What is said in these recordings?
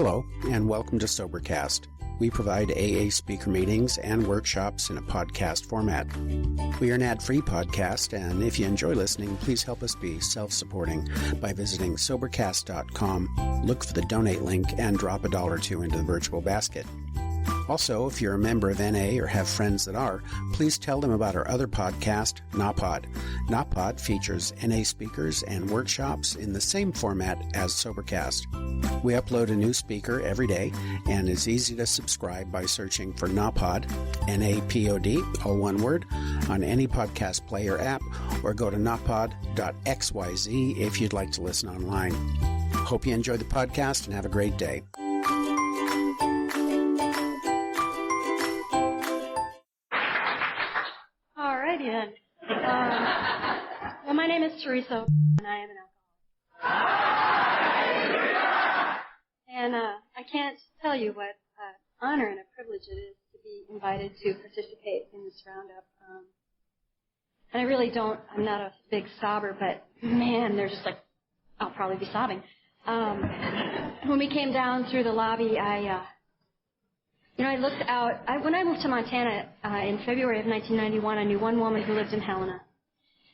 Hello, and welcome to Sobercast. We provide AA speaker meetings and workshops in a podcast format. We are an ad-free podcast, and if you enjoy listening, please help us be self-supporting by visiting Sobercast.com, look for the donate link, and drop $1 or $2 into the virtual basket. Also, if you're a member of NA or have friends that are, please tell them about our other podcast, NAPOD. NAPOD features NA speakers and workshops in the same format as Sobercast. We upload a new speaker every day and is easy to subscribe by searching for NAPOD, N-A-P-O-D, all one word, on any podcast player app, or go to napod.xyz if you'd like to listen online. Hope you enjoy the podcast and have a great day. Then. Well, my name is Teressa O, and I am an alcoholic. And I can't tell you what honor and a privilege it is to be invited to participate in this roundup. And I really don't, I'm not a big sobber, but man, they're just like, I'll probably be sobbing. When we came down through the lobby, I looked out. When I moved to Montana in February of 1991, I knew one woman who lived in Helena.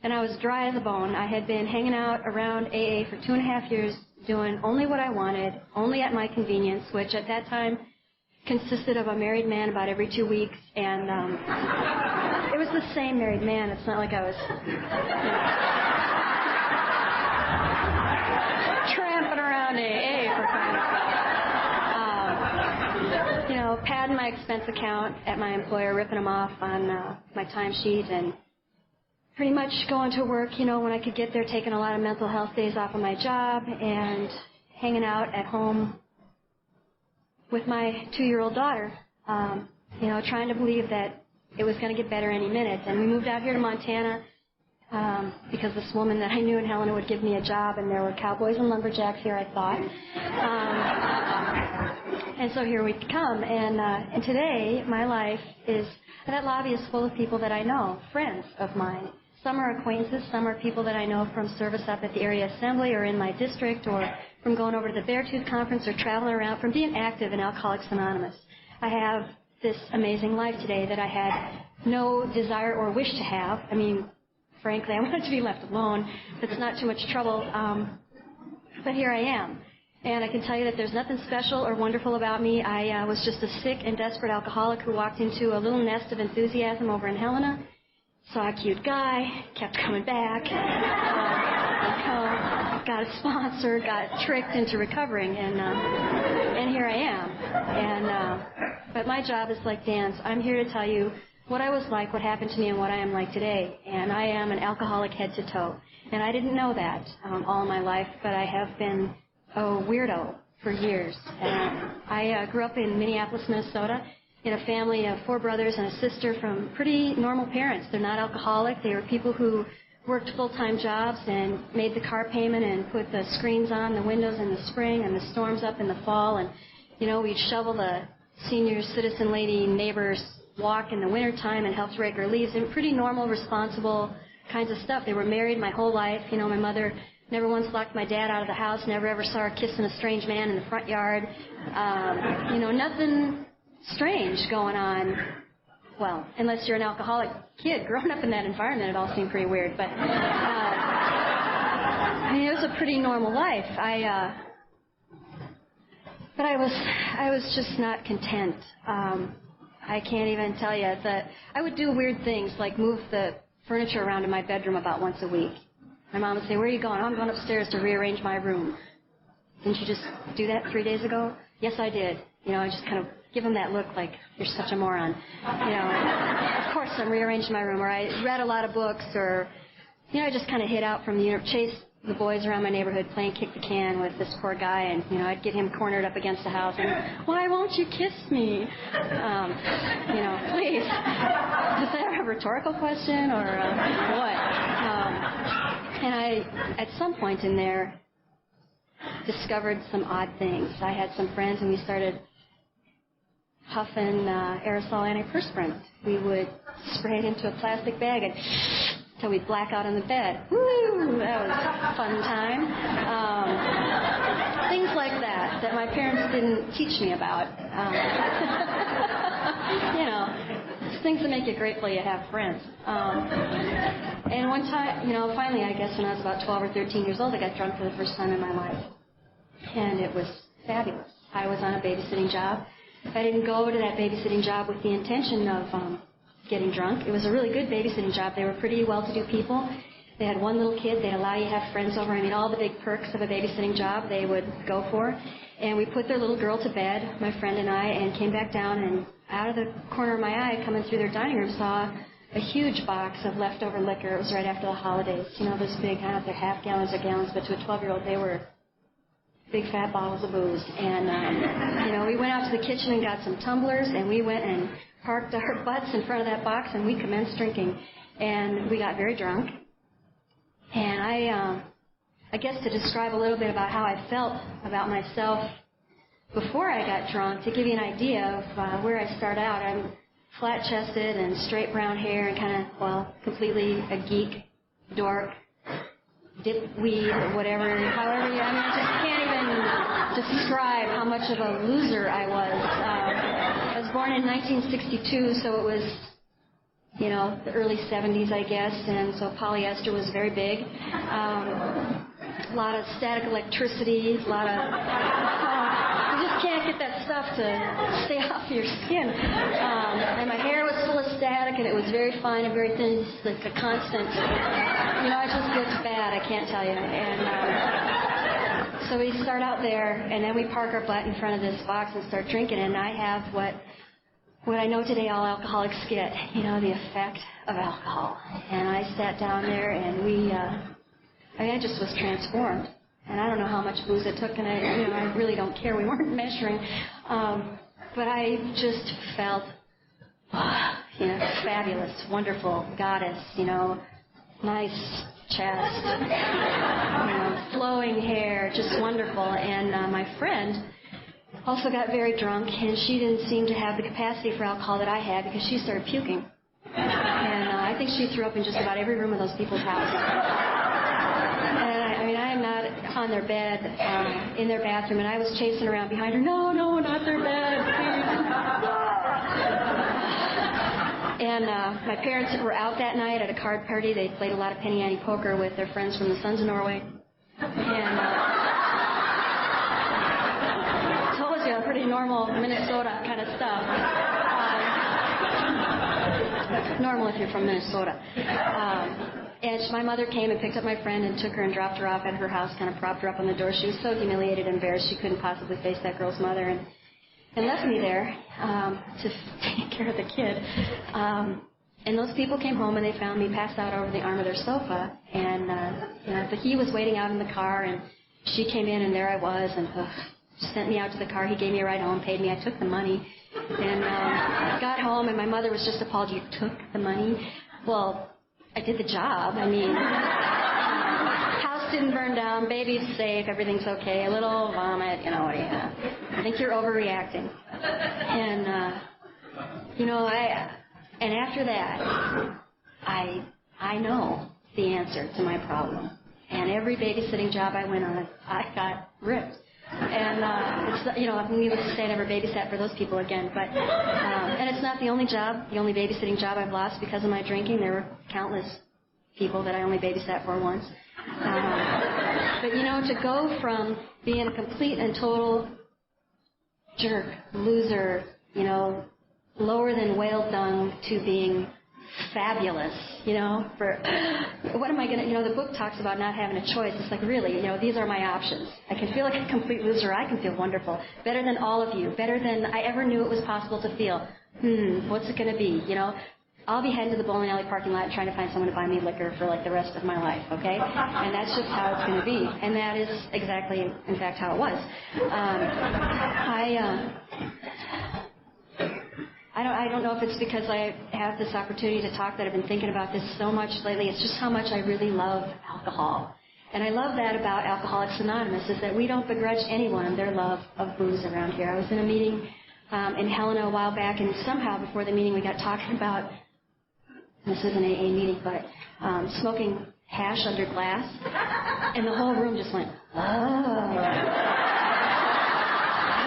And I was dry as a bone. I had been hanging out around AA for 2.5 years, doing only what I wanted, only at my convenience, which at that time consisted of a married man about every 2 weeks. And it was the same married man. It's not like I was tramping around AA for crying out loud. Padding my expense account at my employer, ripping them off on my timesheet, and pretty much going to work, when I could get there, taking a lot of mental health days off of my job, and hanging out at home with my 2-year-old daughter, trying to believe that it was going to get better any minute. And we moved out here to Montana because this woman that I knew in Helena would give me a job, and there were cowboys and lumberjacks here, I thought. And so here we come, and today my life is, that lobby is full of people that I know, friends of mine. Some are acquaintances, some are people that I know from service up at the area assembly or in my district, or from going over to the Beartooth Conference, or traveling around, from being active in Alcoholics Anonymous. I have this amazing life today that I had no desire or wish to have. I mean, frankly, I wanted to be left alone. It's not too much trouble, but here I am. And I can tell you that there's nothing special or wonderful about me. I was just a sick and desperate alcoholic who walked into a little nest of enthusiasm over in Helena, saw a cute guy, kept coming back, got a sponsor, got tricked into recovering, and here I am. But my job is like Dan's. I'm here to tell you what I was like, what happened to me, and what I am like today. And I am an alcoholic head to toe. And I didn't know that all my life, but I have been a weirdo for years. I grew up in Minneapolis, Minnesota, in a family of 4 brothers and a sister from pretty normal parents. They're not alcoholic. They were people who worked full-time jobs and made the car payment and put the screens on the windows in the spring and the storms up in the fall. And, we'd shovel the senior citizen lady neighbors' walk in the wintertime and helped rake her leaves, and pretty normal, responsible kinds of stuff. They were married my whole life. My mother never once locked my dad out of the house, never ever saw her kissing a strange man in the front yard. Nothing strange going on. Well, unless you're an alcoholic kid. Growing up in that environment, it all seemed pretty weird. But, it was a pretty normal life. But I was just not content. I can't even tell you that I would do weird things like move the furniture around in my bedroom about once a week. My mom would say, "Where are you going?" "I'm going upstairs to rearrange my room." "Didn't you just do that 3 days ago?" "Yes, I did." I just kind of give them that look like, "You're such a moron." Of course I'm rearranging my room. Or I read a lot of books, or, I just kind of hid out from the, chase the boys around my neighborhood playing kick the can with this poor guy, and, I'd get him cornered up against the house, and, "Why won't you kiss me?" Please. Is that a rhetorical question, or what? And I, at some point in there, discovered some odd things. I had some friends, and we started huffing aerosol antiperspirant. We would spray it into a plastic bag and till we'd black out on the bed. Woo! That was a fun time. Things like that my parents didn't teach me about. You know, it's things that make you grateful you have friends. And one time, you know, finally, I guess when I was about 12 or 13 years old, I got drunk for the first time in my life. And it was fabulous. I was on a babysitting job. I didn't go to that babysitting job with the intention of getting drunk. It was a really good babysitting job. They were pretty well-to-do people. They had one little kid. They'd allow you to have friends over. I mean, all the big perks of a babysitting job they would go for. And we put their little girl to bed, my friend and I, and came back down, and out of the corner of my eye, coming through their dining room, saw a huge box of leftover liquor. It was right after the holidays. You know, those big, I don't know if they're half gallons or gallons, but to a 12-year-old, they were big fat bottles of booze. And, you know, we went out to the kitchen and got some tumblers, and we went and parked our butts in front of that box, and we commenced drinking. And we got very drunk. And I guess to describe a little bit about how I felt about myself before I got drunk, to give you an idea of where I start out, I'm flat-chested and straight brown hair and kind of, well, completely a geek, dork, dipweed, whatever, however you, I mean, I just can't even describe how much of a loser I was. I was born in 1962, so it was, you know, the early 70s, I guess, and so polyester was very big. A lot of static electricity, a lot of... you just can't get that stuff to stay off your skin. And my hair was full of static, and it was very fine and very thin, just like a constant... You know, it just looked bad, I can't tell you. And so we start out there, and then we park our butt in front of this box and start drinking, and I have what I know today all alcoholics get, you know, the effect of alcohol. And I sat down there, and I just was transformed. And I don't know how much booze it took, and I really don't care. We weren't measuring. But I just felt, you know, fabulous, wonderful, goddess, you know, nice chest, you know, flowing hair, just wonderful. And my friend also got very drunk, and she didn't seem to have the capacity for alcohol that I had because she started puking. And I think she threw up in just about every room of those people's houses. And I mean, I am not on their bed, in their bathroom, and I was chasing around behind her. No, not their bed, please. And my parents were out that night at a card party. They played a lot of penny ante poker with their friends from the Sons of Norway. And told you, pretty normal Minnesota kind of stuff. Normal if you're from Minnesota. And my mother came and picked up my friend and took her and dropped her off at her house, kind of propped her up on the door. She was so humiliated and embarrassed she couldn't possibly face that girl's mother, and left me there to take care of the kid. And those people came home and they found me passed out over the arm of their sofa. And you know, but he was waiting out in the car, and she came in, and there I was, and sent me out to the car. He gave me a ride home, paid me. I took the money, and got home, and my mother was just appalled. You took the money? Well, I did the job. I mean, house didn't burn down, baby's safe, everything's okay, a little vomit, you know, what do you have? I think you're overreacting. And, you know, and after that, I know the answer to my problem. And every babysitting job I went on, I got ripped. And, it's, you know, needless to say, I never babysat for those people again. But, and it's not the only babysitting job I've lost because of my drinking. There were countless people that I only babysat for once. But, you know, to go from being a complete and total jerk, loser, you know, lower than whale dung to being fabulous, you know, for what am I going to, you know, the book talks about not having a choice. It's like, really, you know, these are my options. I can feel like a complete loser. I can feel wonderful. Better than all of you. Better than I ever knew it was possible to feel. What's it going to be, you know? I'll be heading to the bowling alley parking lot trying to find someone to buy me liquor for like the rest of my life, okay? And that's just how it's going to be. And that is exactly, in fact, how it was. I don't know if it's because I have this opportunity to talk that I've been thinking about this so much lately. It's just how much I really love alcohol. And I love that about Alcoholics Anonymous, is that we don't begrudge anyone their love of booze around here. I was in a meeting in Helena a while back, and somehow before the meeting we got talking about, this is an AA meeting, but smoking hash under glass, and the whole room just went, oh.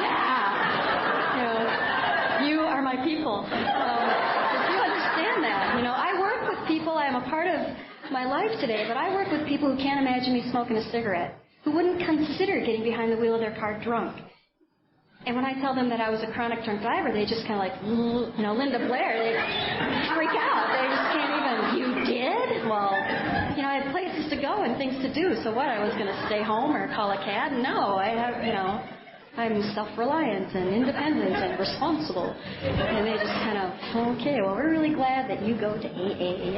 Yeah. You are my people. If you understand that, I work with people. I am a part of my life today, but I work with people who can't imagine me smoking a cigarette, who wouldn't consider getting behind the wheel of their car drunk. And when I tell them that I was a chronic drunk driver, they just kind of like, Linda Blair, they freak out. They just can't even, you did? Well, I had places to go and things to do, so what, I was going to stay home or call a cab? No, I have, I'm self-reliant and independent and responsible. And they just kind of, okay, well, we're really glad that you go to AA.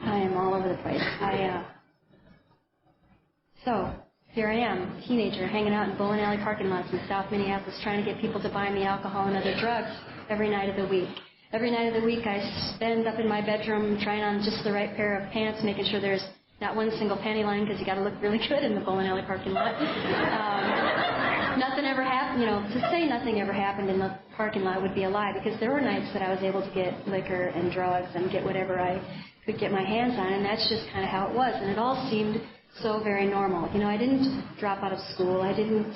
I am all over the place. So here I am, a teenager, hanging out in bowling alley parking lots in South Minneapolis, trying to get people to buy me alcohol and other drugs every night of the week. Every night of the week, I spend up in my bedroom trying on just the right pair of pants, making sure there's not one single panty line, because you got to look really good in the bowling alley parking lot. Nothing ever happened, to say nothing ever happened in the parking lot would be a lie, because there were nights that I was able to get liquor and drugs and get whatever I could get my hands on, and that's just kind of how it was, and it all seemed so very normal. I didn't drop out of school. I didn't,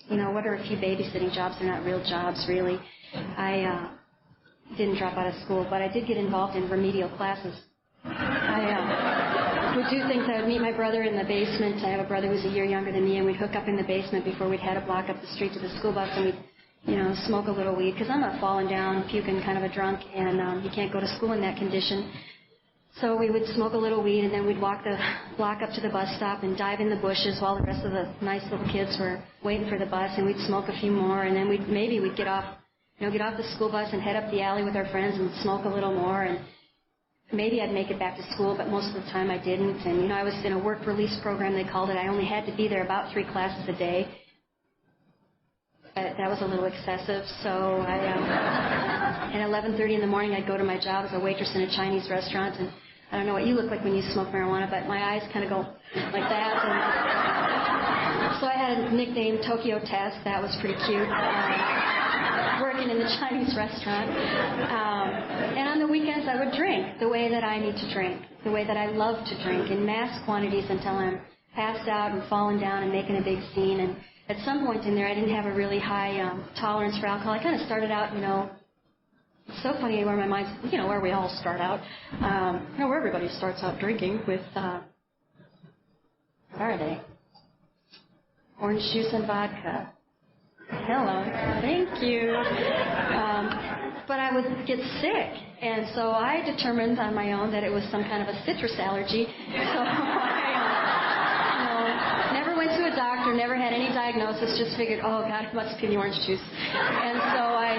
what are a few babysitting jobs? They're not real jobs, really. I didn't drop out of school, but I did get involved in remedial classes. I would do things. I would meet my brother in the basement. I have a brother who's a year younger than me, and we'd hook up in the basement before we'd head a block up the street to the school bus, and we'd, smoke a little weed, because I'm a falling down, puking kind of a drunk, and you can't go to school in that condition. So we would smoke a little weed, and then we'd walk the block up to the bus stop and dive in the bushes while the rest of the nice little kids were waiting for the bus, and we'd smoke a few more, and then we'd get off the school bus and head up the alley with our friends and smoke a little more, and maybe I'd make it back to school, but most of the time I didn't. And, I was in a work release program, they called it. I only had to be there about 3 classes a day. That was a little excessive, so at 11:30 in the morning, I'd go to my job as a waitress in a Chinese restaurant, and I don't know what you look like when you smoke marijuana, but my eyes kind of go like that. And so I had a nickname, Tokyo Test. That was pretty cute. Working in the Chinese restaurant. And on the weekends, I would drink the way that I need to drink, the way that I love to drink, in mass quantities until I'm passed out and falling down and making a big scene. And at some point in there, I didn't have a really high tolerance for alcohol. I kind of started out, it's so funny where my mind's, where we all start out, where everybody starts out drinking with, what are they? Orange juice and vodka. Hello. Thank you. But I would get sick, and so I determined on my own that it was some kind of a citrus allergy. So I never went to a doctor, never had any diagnosis, just figured, oh, God, it must be the orange juice. And so I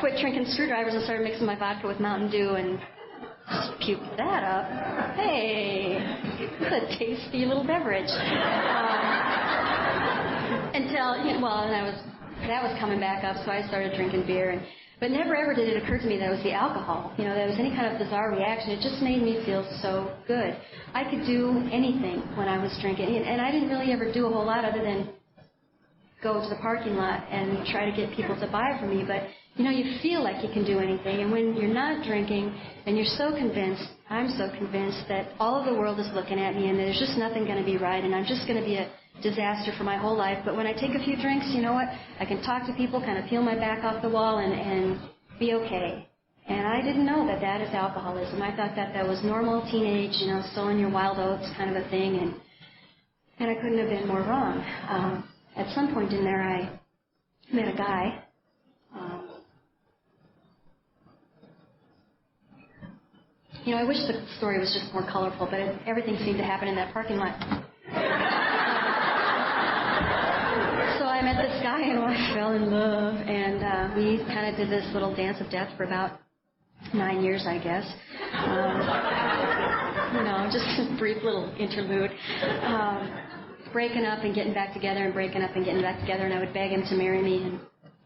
quit drinking screwdrivers and started mixing my vodka with Mountain Dew and puked that up. Hey, it's a tasty little beverage. Until, and that was coming back up, so I started drinking beer. But never ever did it occur to me that it was the alcohol. That it was any kind of bizarre reaction. It just made me feel so good. I could do anything when I was drinking, and I didn't really ever do a whole lot other than go to the parking lot and try to get people to buy from me. But, you feel like you can do anything. And when you're not drinking and you're so convinced, I'm so convinced that all of the world is looking at me and there's just nothing going to be right and I'm just going to be a disaster for my whole life. But when I take a few drinks, you know what? I can talk to people, kind of peel my back off the wall and be okay. And I didn't know that that is alcoholism. I thought that was normal teenage, sowing your wild oats kind of a thing. And I couldn't have been more wrong. At some point in there, I met a guy. I wish the story was just more colorful, but everything seemed to happen in that parking lot. So I met this guy, and I fell in love, and we kind of did this little dance of death for about 9 years, I guess. Just a brief little interlude. Breaking up and getting back together and breaking up and getting back together, and I would beg him to marry me, and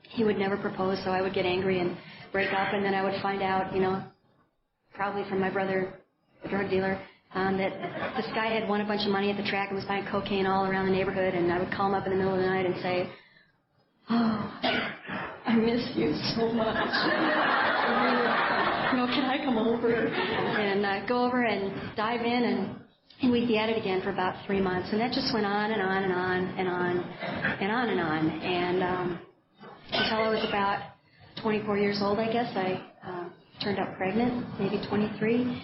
he would never propose, so I would get angry and break up, and then I would find out, probably from my brother, the drug dealer, that this guy had won a bunch of money at the track and was buying cocaine all around the neighborhood, and I would call him up in the middle of the night and say, oh, I miss you so much. Can I come over? And go over and dive in, and we'd be at it again for about 3 months. And that just went on and on and on and on and on and on. And until I was about 24 years old, I guess, I turned up pregnant, maybe 23.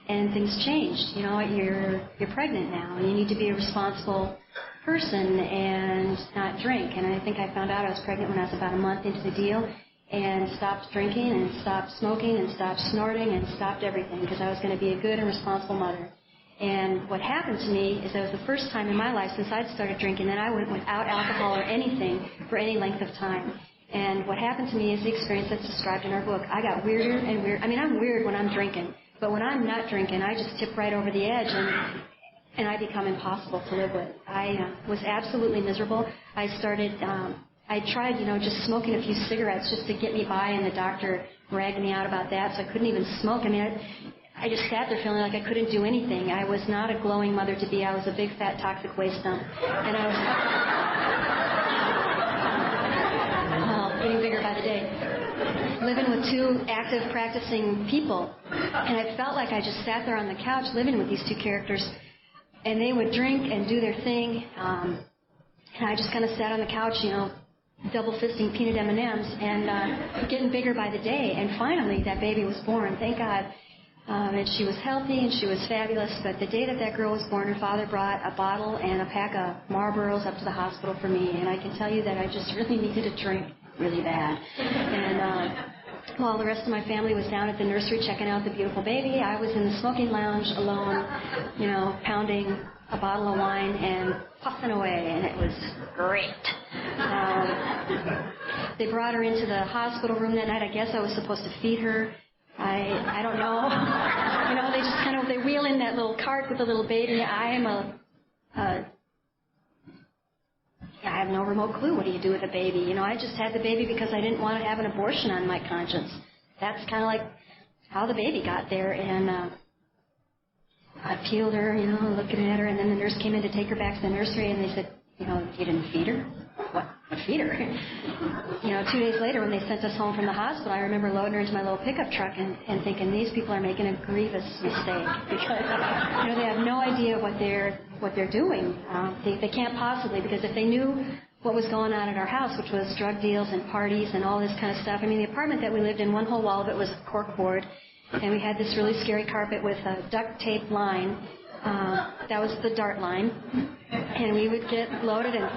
And things changed. You're pregnant now, and you need to be a responsible person and not drink. And I think I found out I was pregnant when I was about a month into the deal, and stopped drinking and stopped smoking and stopped snorting and stopped everything because I was going to be a good and responsible mother. And what happened to me is that was the first time in my life since I'd started drinking that I went without alcohol or anything for any length of time. And what happened to me is the experience that's described in our book. I got weirder and weirder. I mean, I'm weird when I'm drinking, but when I'm not drinking, I just tip right over the edge and I become impossible to live with. I was absolutely miserable. I tried, just smoking a few cigarettes just to get me by, and the doctor ragged me out about that, so I couldn't even smoke. I mean, I just sat there feeling like I couldn't do anything. I was not a glowing mother-to-be. I was a big, fat, toxic waste dump. And I was getting bigger by the day. Living with 2 active, practicing people. And I felt like I just sat there on the couch living with these 2 characters, and they would drink and do their thing. And I just kind of sat on the couch, double fisting peanut M&Ms and getting bigger by the day. And finally, that baby was born, thank God. And she was healthy and she was fabulous. But the day that girl was born, her father brought a bottle and a pack of Marlboros up to the hospital for me. And I can tell you that I just really needed a drink really bad. And while the rest of my family was down at the nursery checking out the beautiful baby, I was in the smoking lounge alone, pounding a bottle of wine and puffing away, and it was great. They brought her into the hospital room that night. I guess I was supposed to feed her. I don't know. They just they wheel in that little cart with the little baby. I have no remote clue. What do you do with a baby? I just had the baby because I didn't want to have an abortion on my conscience. That's kind of like how the baby got there. And I peeled her, looking at her, and then the nurse came in to take her back to the nursery, and they said, you didn't feed her? What feed her? 2 days later when they sent us home from the hospital, I remember loading her into my little pickup truck and thinking, these people are making a grievous mistake because, they have no idea what they're doing. They can't possibly, because if they knew what was going on at our house, which was drug deals and parties and all this kind of stuff. I mean, the apartment that we lived in, one whole wall of it was cork board, and we had this really scary carpet with a duct tape line. That was the dart line. And we would get loaded and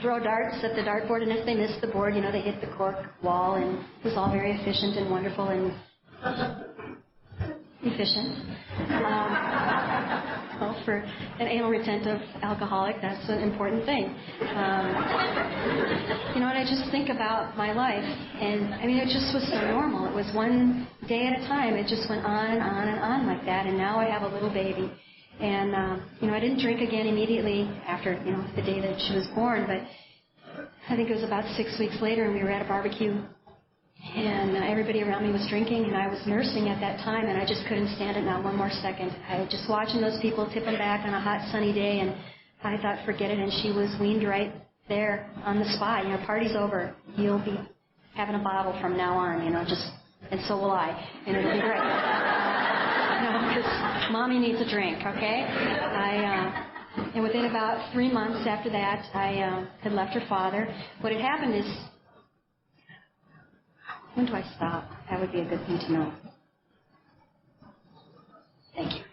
throw darts at the dartboard, and if they missed the board, they hit the cork wall, and it was all very efficient and wonderful and efficient. Well, for an anal retentive alcoholic, that's an important thing. And I just think about my life, and I mean, it just was so normal. It was one day at a time. It just went on and on and on like that, and now I have a little baby. And, I didn't drink again immediately after, the day that she was born, but I think it was about 6 weeks later, and we were at a barbecue, and everybody around me was drinking, and I was nursing at that time, and I just couldn't stand it not one more second. I was just watching those people tipping back on a hot, sunny day, and I thought, forget it, and she was weaned right there on the spot. Party's over. You'll be having a bottle from now on, and so will I, and it'll be great. Because Mommy needs a drink, okay? And within about 3 months after that, I had left her father. What had happened is, when do I stop? That would be a good thing to know. Thank you.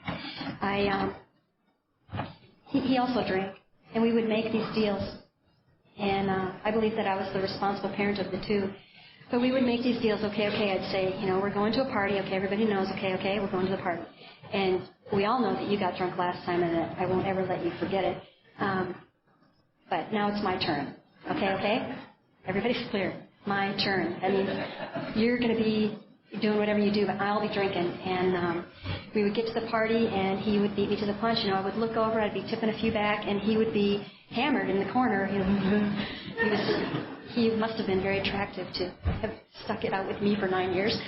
He also drank, and we would make these deals. And I believe that I was the responsible parent of the 2. But we would make these deals, okay, I'd say, we're going to a party, okay, everybody knows, okay, we're going to the party. And we all know that you got drunk last time and that I won't ever let you forget it. But now it's my turn, okay? Everybody's clear. My turn. I mean, you're going to be doing whatever you do, but I'll be drinking. And we would get to the party, and he would beat me to the punch. I would look over, I'd be tipping a few back, and he would be hammered in the corner. He must have been very attractive to have stuck it out with me for 9 years.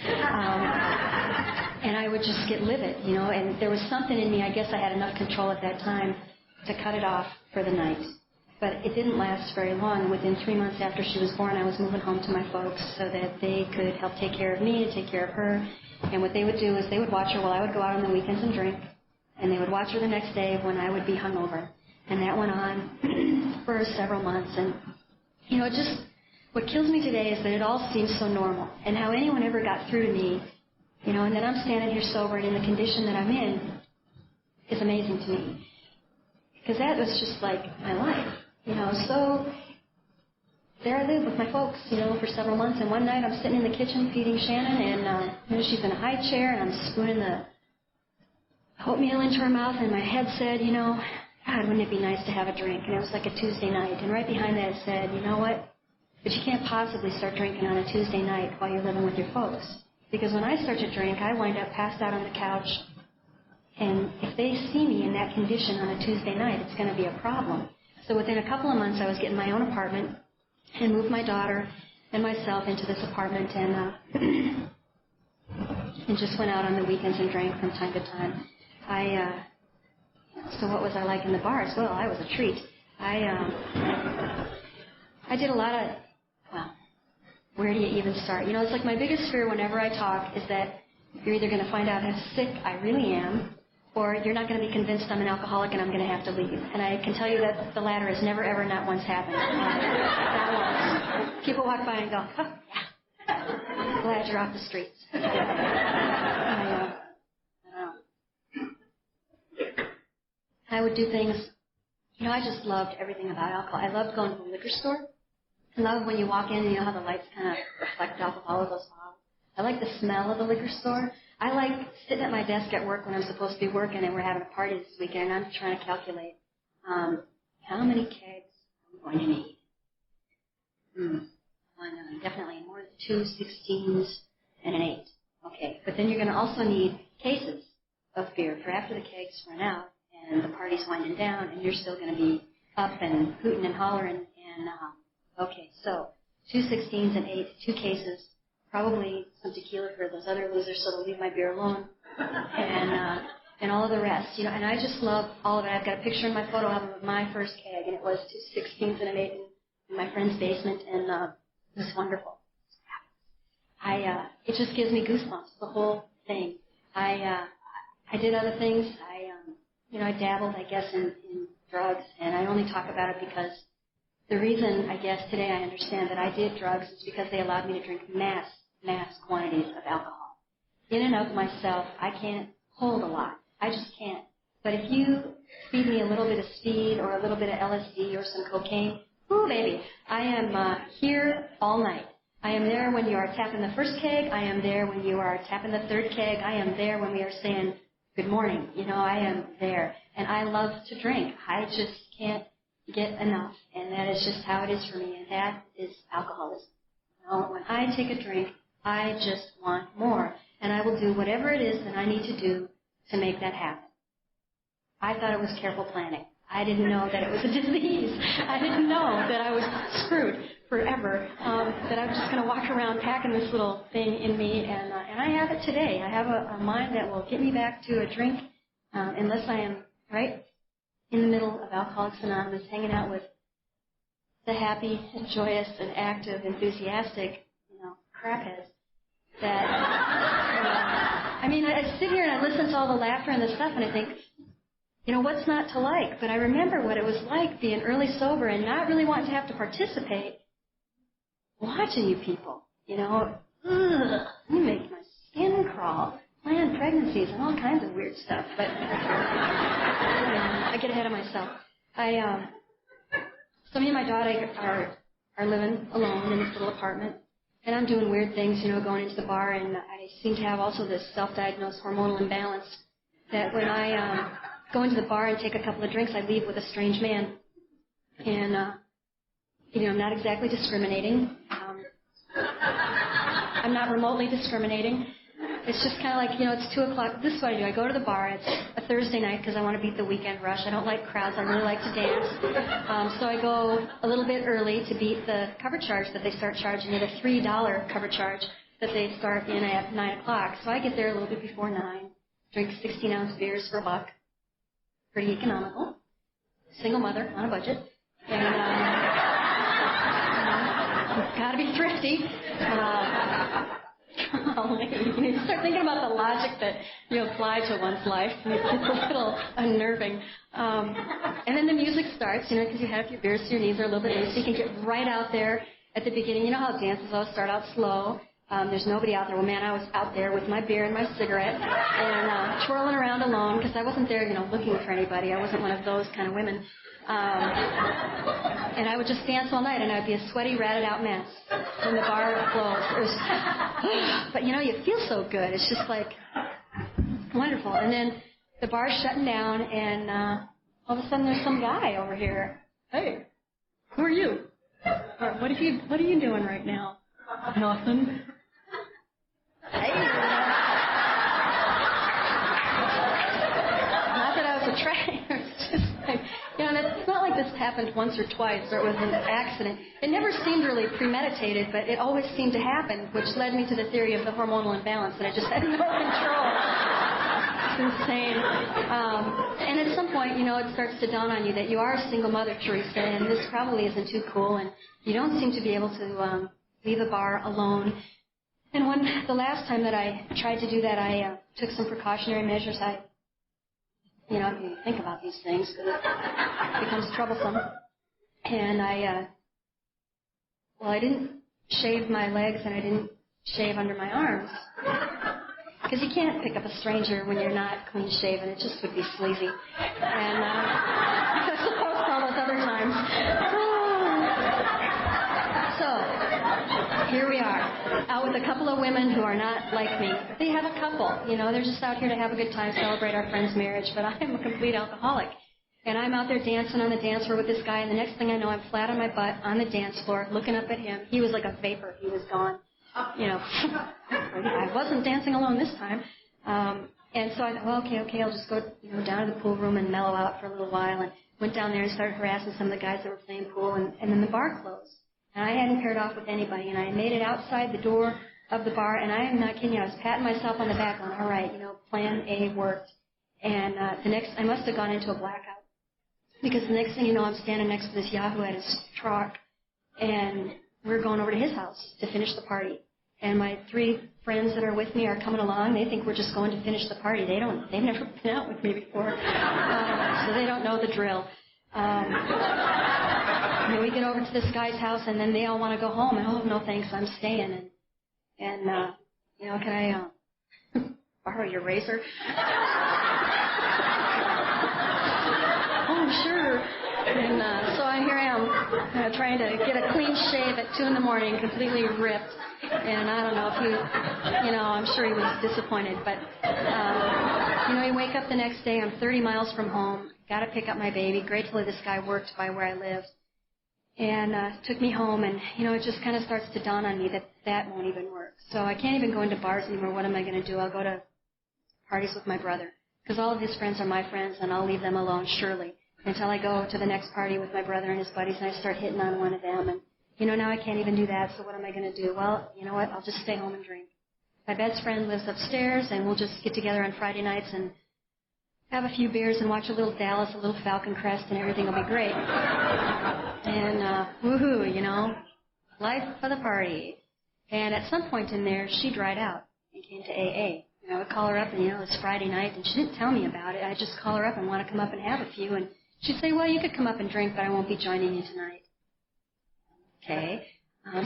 And I would just get livid, and there was something in me, I guess I had enough control at that time to cut it off for the night. But it didn't last very long. Within 3 months after she was born, I was moving home to my folks so that they could help take care of me and take care of her. And what they would do is they would watch her while I would go out on the weekends and drink. And they would watch her the next day when I would be hungover. And that went on for several months. And, you know, just what kills me today is that it all seems so normal. And how anyone ever got through to me, you know, and that I'm standing here sober and in the condition that I'm in is amazing to me. Because that was just like my life. You know, so there I live with my folks, you know, for several months. And one night I'm sitting in the kitchen feeding Shannon, and you know, she's in a high chair, and I'm spooning the oatmeal into her mouth, and my head said, you know, God, wouldn't it be nice to have a drink? And it was like a Tuesday night. And right behind that it said, you know what? But you can't possibly start drinking on a Tuesday night while you're living with your folks. Because when I start to drink, I wind up passed out on the couch. And if they see me in that condition on a Tuesday night, it's going to be a problem. So within a couple of months, I was getting my own apartment and moved my daughter and myself into this apartment and just went out on the weekends and drank from time to time. So what was I like in the bars? Well, I was a treat. I did a lot of, well, where do you even start? You know, it's like my biggest fear whenever I talk is that you're either going to find out how sick I really am, or you're not going to be convinced I'm an alcoholic and I'm going to have to leave. And I can tell you that the latter has never, ever, not once happened. Not once. People walk by and go, oh, yeah, glad you're off the streets. I would do things, you know, I just loved everything about alcohol. I loved going to the liquor store. I love when you walk in and you know how the lights kind of reflect off of all of those bottles. I like the smell of the liquor store. I like sitting at my desk at work when I'm supposed to be working and we're having a party this weekend and I'm trying to calculate how many kegs I'm going to need. I know, definitely more than 2 16s and an 8. Okay, but then you're going to also need cases of beer for after the kegs run out and the party's winding down and you're still going to be up and hooting and hollering. And okay, so 2 16s and 8, 2 cases. Probably some tequila for those other losers, so they'll leave my beer alone, and all of the rest, you know. And I just love all of it. I've got a picture in my photo album of my first keg, and it was 2 16s and an 8 in my friend's basement, and it was wonderful. It just gives me goosebumps, the whole thing. I did other things. I dabbled, I guess, in drugs, and I only talk about it because the reason, I guess, today I understand that I did drugs is because they allowed me to drink mass quantities of alcohol. In and of myself, I can't hold a lot. I just can't. But if you feed me a little bit of speed or a little bit of LSD or some cocaine, ooh, baby, I am here all night. I am there when you are tapping the first keg. I am there when you are tapping the third keg. I am there when we are saying good morning. You know, I am there. And I love to drink. I just can't get enough. And that is just how it is for me. And that is alcoholism. You know, when I take a drink, I just want more. And I will do whatever it is that I need to do to make that happen. I thought it was careful planning. I didn't know that it was a disease. I didn't know that I was screwed forever, that I was just going to walk around packing this little thing in me. And I have it today. I have a mind that will get me back to a drink unless I am right in the middle of Alcoholics Anonymous, hanging out with the happy and joyous and active, enthusiastic, crapheads. That, I sit here and I listen to all the laughter and the stuff, and I think, what's not to like? But I remember what it was like being early sober and not really wanting to have to participate, watching you people, you make my skin crawl, planned pregnancies and all kinds of weird stuff. But, I get ahead of myself. So me and my daughter are living alone in this little apartment. And I'm doing weird things, going into the bar, and I seem to have also this self-diagnosed hormonal imbalance that when I go into the bar and take a couple of drinks, I leave with a strange man. And, I'm not exactly discriminating. I'm not remotely discriminating. It's just kind of like, it's 2 o'clock. This is what I do. I go to the bar. It's a Thursday night because I want to beat the weekend rush. I don't like crowds. I really like to dance. So I go a little bit early to beat the cover charge that they start charging me, the $3 cover charge that they start in at 9 o'clock. So I get there a little bit before 9, drink 16-ounce beers for $1. Pretty economical. Single mother on a budget. And you've got to be thrifty. You start thinking about the logic that you apply to one's life, and it gets a little unnerving. And then the music starts, because you had a few beers, so your knees are a little bit loose, so you can get right out there at the beginning. You know how dances always start out slow. There's nobody out there. Well, man, I was out there with my beer and my cigarette and twirling around alone because I wasn't there, looking for anybody. I wasn't one of those kind of women. And I would just dance all night, and I'd be a sweaty, ratted-out mess when the bar closed. But, you feel so good. It's just like wonderful. And then the bar's shutting down, and all of a sudden there's some guy over here. Hey, who are you? Or, what are you doing right now? Nothing. Hey. Not that I was attracted. It's just like, and it's not like this happened once or twice or it was an accident. It never seemed really premeditated, but it always seemed to happen, which led me to the theory of the hormonal imbalance, that I just had no control. It's insane. And at some point, it starts to dawn on you that you are a single mother, Teresa, and this probably isn't too cool, and you don't seem to be able to leave a bar alone. And the last time that I tried to do that, I took some precautionary measures. You think about these things because it becomes troublesome. And I didn't shave my legs and I didn't shave under my arms. Because you can't pick up a stranger when you're not clean shaven. It just would be sleazy. And I suppose all those other times. So, here we are, out with a couple of women who are not like me. They have a couple, they're just out here to have a good time, celebrate our friend's marriage, but I am a complete alcoholic. And I'm out there dancing on the dance floor with this guy, and the next thing I know, I'm flat on my butt on the dance floor, looking up at him. He was like a vapor. He was gone. I wasn't dancing alone this time. And so I thought, well, okay, I'll just go down to the pool room and mellow out for a little while, and went down there and started harassing some of the guys that were playing pool, and then the bar closed. And I hadn't paired off with anybody, and I made it outside the door of the bar, and I am not kidding you, I was patting myself on the back going, all right, plan A worked. And I must have gone into a blackout, because the next thing you know, I'm standing next to this yahoo at his truck, and we're going over to his house to finish the party. And my 3 friends that are with me are coming along. They think we're just going to finish the party. They've never been out with me before, so they don't know the drill. And we get over to this guy's house, and then they all want to go home. And, oh, no, thanks, I'm staying. And can I borrow your razor? Oh, sure. And so here I am, trying to get a clean shave at 2 in the morning, completely ripped. And I don't know if I'm sure he was disappointed. But, you wake up the next day, I'm 30 miles from home, got to pick up my baby. Gratefully, this guy worked by where I lived. And took me home, and, it just kind of starts to dawn on me that won't even work. So I can't even go into bars anymore. What am I going to do? I'll go to parties with my brother, because all of his friends are my friends, and I'll leave them alone, surely, until I go to the next party with my brother and his buddies, and I start hitting on one of them. And, now I can't even do that, so what am I going to do? Well, you know what? I'll just stay home and drink. My best friend lives upstairs, and we'll just get together on Friday nights and have a few beers and watch a little Dallas, a little Falcon Crest, and everything will be great. And, woohoo, life for the party. And at some point in there, she dried out and came to AA. I would call her up, and, it's Friday night, and she didn't tell me about it. I'd just call her up and want to come up and have a few, and she'd say, well, you could come up and drink, but I won't be joining you tonight. Okay.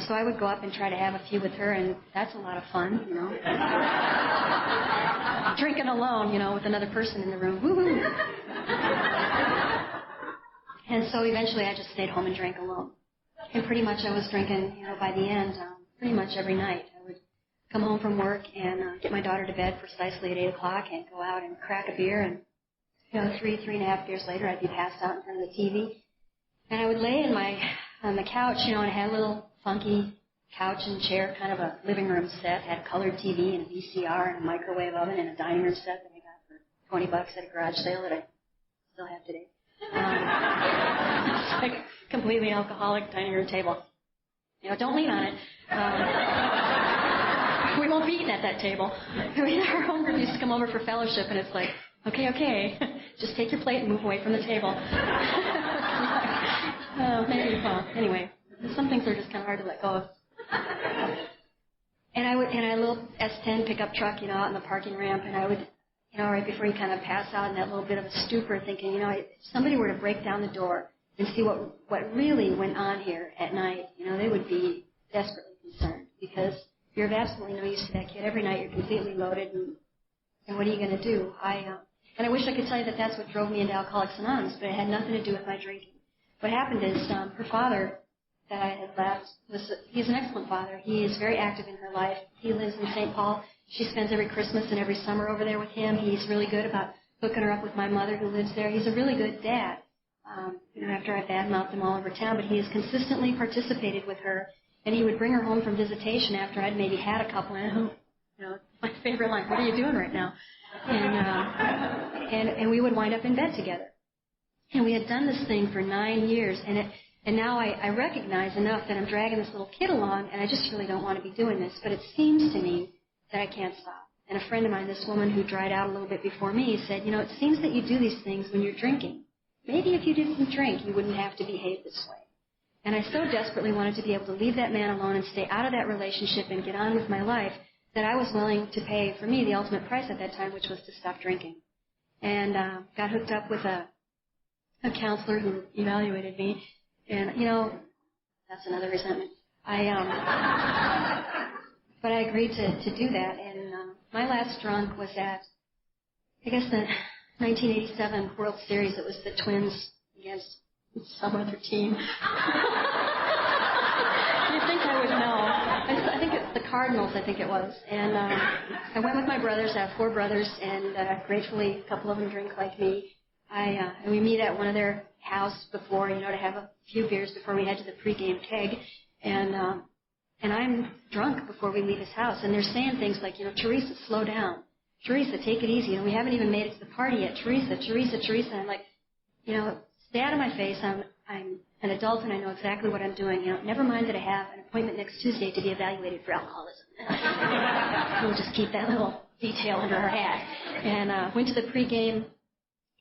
So I would go up and try to have a few with her, and that's a lot of fun, Drinking alone, with another person in the room. Woo-hoo. And so eventually I just stayed home and drank alone. And pretty much I was drinking, by the end, pretty much every night. I would come home from work and get my daughter to bed precisely at 8 o'clock and go out and crack a beer. And, 3.5 beers later, I'd be passed out in front of the TV. And I would lay on the couch, and I had a little funky couch and chair, kind of a living room set, had a colored TV and a VCR and a microwave oven and a dining room set that I got for $20 at a garage sale that I still have today. It's like a completely alcoholic dining room table. Don't lean on it. We won't be eating at that table. Our home group used to come over for fellowship, and it's like, okay, just take your plate and move away from the table. Maybe, well, anyway, some things are just kind of hard to let go of. And I would, in a little S10 pickup truck, out in the parking ramp, and I would, right before you kind of pass out in that little bit of a stupor, thinking, if somebody were to break down the door and see what really went on here at night, they would be desperately concerned, because you're of absolutely no use to that kid. Every night you're completely loaded, and what are you going to do? And I wish I could tell you that that's what drove me into Alcoholics Anonymous, but it had nothing to do with my drinking. What happened is her father that I had left, he's an excellent father. He is very active in her life. He lives in St. Paul. She spends every Christmas and every summer over there with him. He's really good about hooking her up with my mother who lives there. He's a really good dad, after I badmouthed him all over town, but he has consistently participated with her, and he would bring her home from visitation after I'd maybe had a couple, and my favorite line, what are you doing right now? And we would wind up in bed together. And we had done this thing for 9 years, and now I recognize enough that I'm dragging this little kid along, and I just really don't want to be doing this. But it seems to me that I can't stop. And a friend of mine, this woman who dried out a little bit before me, said, it seems that you do these things when you're drinking. Maybe if you didn't drink, you wouldn't have to behave this way. And I so desperately wanted to be able to leave that man alone and stay out of that relationship and get on with my life that I was willing to pay, for me, the ultimate price at that time, which was to stop drinking. And got hooked up with a counselor who evaluated me. And, that's another resentment. But I agreed to do that. And my last drunk was at, I guess, the 1987 World Series. It was the Twins against some other team. You'd think I would know. I think it's the Cardinals, I think it was. And I went with my brothers. I have 4 brothers, and gratefully a couple of them drink like me. And we meet at one of their house before, to have a few beers before we head to the pregame keg. And I'm drunk before we leave his house. And they're saying things like, Teresa, slow down. Teresa, take it easy. We haven't even made it to the party yet. Teresa. And I'm like, stay out of my face. I'm an adult and I know exactly what I'm doing. Never mind that I have an appointment next Tuesday to be evaluated for alcoholism. We'll just keep that little detail under our hat. And went to the pregame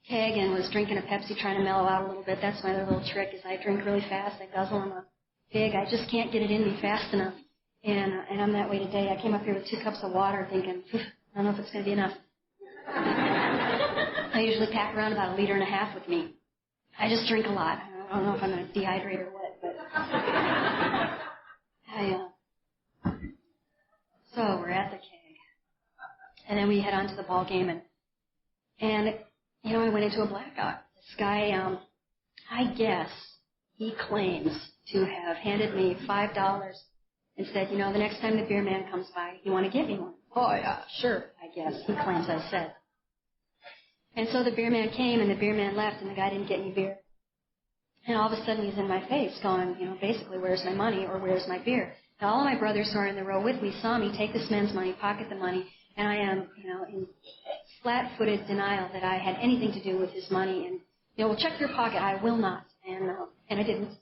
keg and was drinking a Pepsi, trying to mellow out a little bit. That's my little trick, is I drink really fast. I guzzle them up big. I just can't get it in me fast enough. And I'm that way today. I came up here with 2 cups of water thinking, I don't know if it's going to be enough. I usually pack around about 1.5 liters with me. I just drink a lot. I don't know if I'm going to dehydrate or what, but so we're at the keg. And then we head on to the ball game, and I went into a blackout. This guy, I guess he claims to have handed me $5 and said, the next time the beer man comes by, you want to get me one? Oh, yeah, sure, I guess, he claims I said. And so the beer man came, and the beer man left, and the guy didn't get any beer. And all of a sudden he's in my face going, basically, where's my money or where's my beer? Now, all of my brothers who are in the row with me saw me take this man's money, pocket the money, and I am, in flat-footed denial that I had anything to do with his money. And, well, check your pocket. I will not. And I didn't.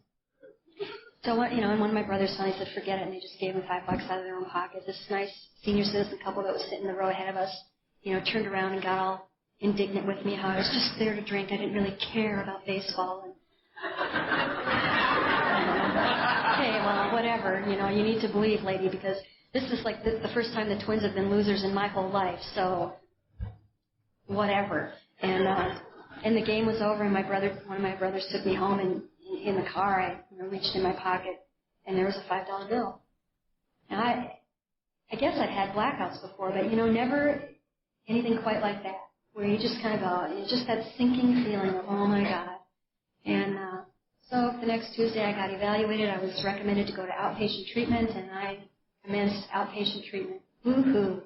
So, and one of my brothers finally said, forget it, and they just gave him $5 out of their own pocket. This nice senior citizen couple that was sitting in the row ahead of us, turned around and got all indignant with me, how I was just there to drink. I didn't really care about baseball. And okay, well, whatever. You need to believe, lady, because this is like the first time the Twins have been losers in my whole life. So, whatever. And the game was over, and one of my brothers took me home, and in the car, I reached in my pocket, and there was a $5 bill. Now, I guess I'd had blackouts before, but, never anything quite like that, where you just kind of go, just that sinking feeling of, oh, my God. And so the next Tuesday I got evaluated. I was recommended to go to outpatient treatment, and I commenced outpatient treatment. Woo-hoo,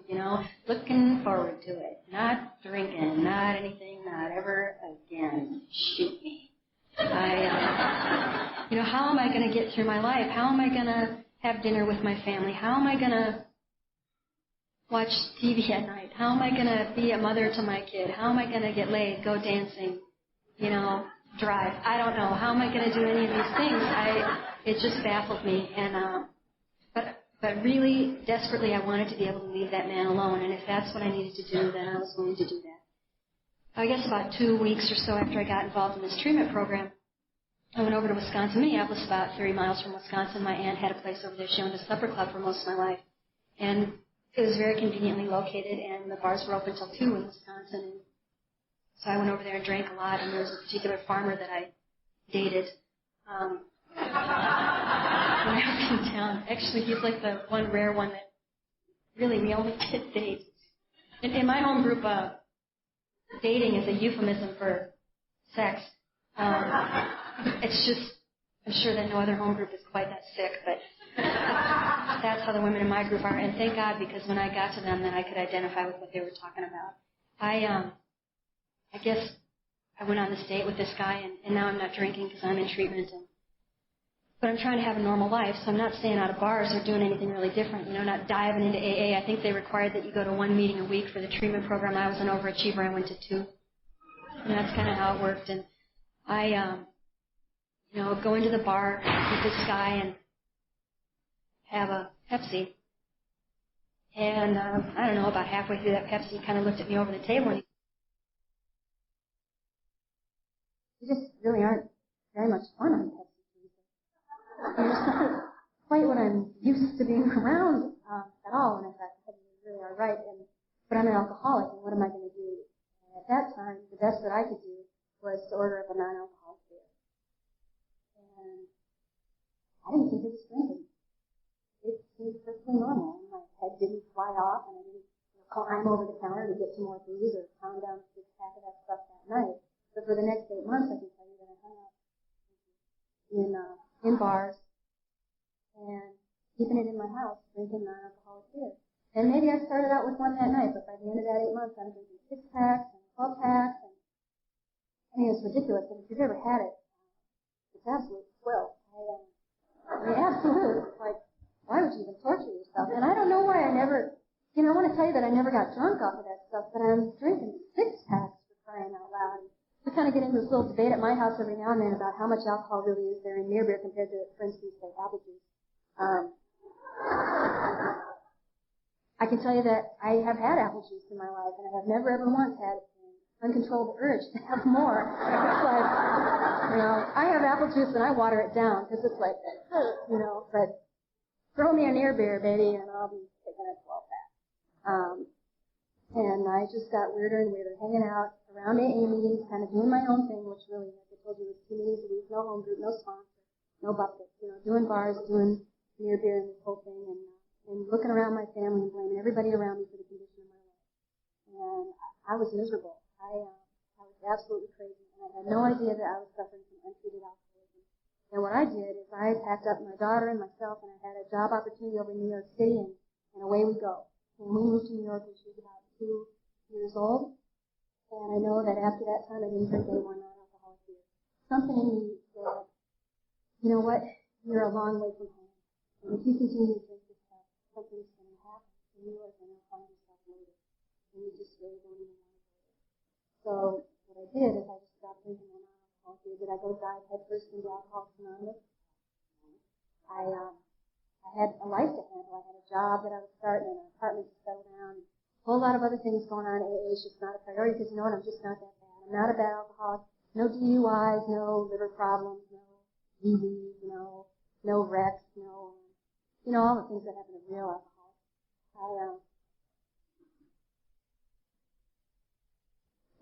looking forward to it. Not drinking, not anything, not ever again. Shoot me. How am I going to get through my life? How am I going to have dinner with my family? How am I going to watch TV at night? How am I going to be a mother to my kid? How am I going to get laid, go dancing, drive? I don't know. How am I going to do any of these things? It just baffled me. And but really, desperately, I wanted to be able to leave that man alone. And if that's what I needed to do, then I was going to do that. I guess about 2 weeks or so after I got involved in this treatment program, I went over to Wisconsin. Minneapolis, about 30 miles from Wisconsin. My aunt had a place over there. She owned a supper club for most of my life. And it was very conveniently located, and the bars were open till 2 in Wisconsin. And so I went over there and drank a lot, and there was a particular farmer that I dated when I was in town. Actually, he's like the one rare one that really we only did date. In my home group, dating is a euphemism for sex. It's just, I'm sure that no other home group is quite that sick, but that's how the women in my group are. And thank God, because when I got to them, then I could identify with what they were talking about. I guess I went on this date with this guy, and now I'm not drinking because I'm in treatment. But I'm trying to have a normal life, so I'm not staying out of bars or doing anything really different, not diving into AA. I think they required that you go to 1 meeting a week for the treatment program. I was an overachiever. I went to 2. And that's kind of how it worked. And I, go into the bar with this guy and have a Pepsi. And I don't know, about halfway through that Pepsi, he kind of looked at me over the table and he just really aren't very much fun on Pepsi. You're just not quite what I'm used to being around at all. And I thought, you really are right. But I'm an alcoholic, and what am I going to do? And at that time, the best that I could do was to order up a non-alcoholic beer. And I didn't think it was drinking. It seemed perfectly normal. And my head didn't fly off, and I didn't climb over the counter to get some more booze or pound down a 6-pack of that stuff that night. But for the next 8 months, I can tell you that I hung out in bars and keeping it in my house, drinking non-alcoholic beer. And maybe I started out with one that night, but by the end of that 8 months, I'm drinking 6-packs and 12-packs. And I mean, it's ridiculous, but if you've ever had it, it's absolute swill. I mean, absolute. It's like, why would you even torture yourself? And I don't know why I never, I want to tell you that I never got drunk off of that stuff, but I'm drinking 6-packs for crying out loud. We kind of get into this little debate at my house every now and then about how much alcohol really is there in near beer compared to, for instance, say, apple juice. I can tell you that I have had apple juice in my life, and I have never ever once had an uncontrollable urge to have more. It's like, I have apple juice and I water it down because it's like, but throw me a near beer, baby, and I'll be taking a 12-pack. And I just got weirder and weirder, hanging out around AA meetings, kind of doing my own thing, which really, like I told you, was 2 meetings a week, no home group, no sponsor, no bucket, doing bars, doing near beer and this whole thing, and looking around my family and blaming everybody around me for the condition of my life. And I was miserable. I was absolutely crazy, and I had no idea that I was suffering from untreated alcoholism. And what I did is I packed up my daughter and myself, and I had a job opportunity over in New York City, and away we go. And we moved to New York when she was about 2 years old. And I know that after that time, I didn't drink any more non-alcoholic beer. Something in me said, you know what? You're a long way from home. And if you continue to drink this stuff, something's going to happen. And you are going to find yourself later. And you just really don't even want to go there. So what I did is I just stopped drinking my non-alcoholic beer. Did I go dive headfirst into Alcoholics Anonymous? I had a life to handle. I had a job that I was starting and an apartment to settle down. A whole lot of other things going on. AA is just not a priority because, I'm just not that bad. I'm not a bad alcoholic. No DUIs, no liver problems, no DVs, no wrecks, all the things that happen to real alcoholics.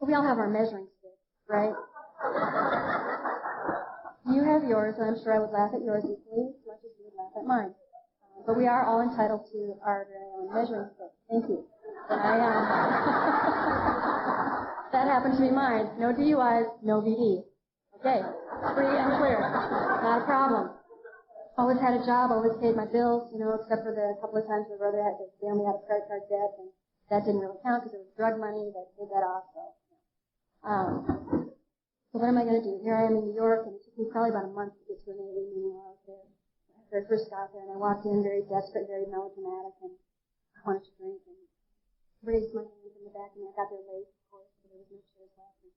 We all have our measuring sticks, right? You have yours, and I'm sure I would laugh at yours equally as much as you would laugh at mine. But we are all entitled to our very own measuring stick. Thank you. That happened to be mine. No DUIs, no VD. Okay. Free and clear. Not a problem. Always had a job, always paid my bills, except for the couple of times my brother had the family had a credit card debt, and that didn't really count because it was drug money that paid that off. So what am I going to do? Here I am in New York, and it took me probably about a month to get to an AA meeting while I was there. After I first got there, and I walked in very desperate, very melodramatic, and I wanted to drink, and raised my hands in the back, and I got there late, of course, so there was no chairs left. And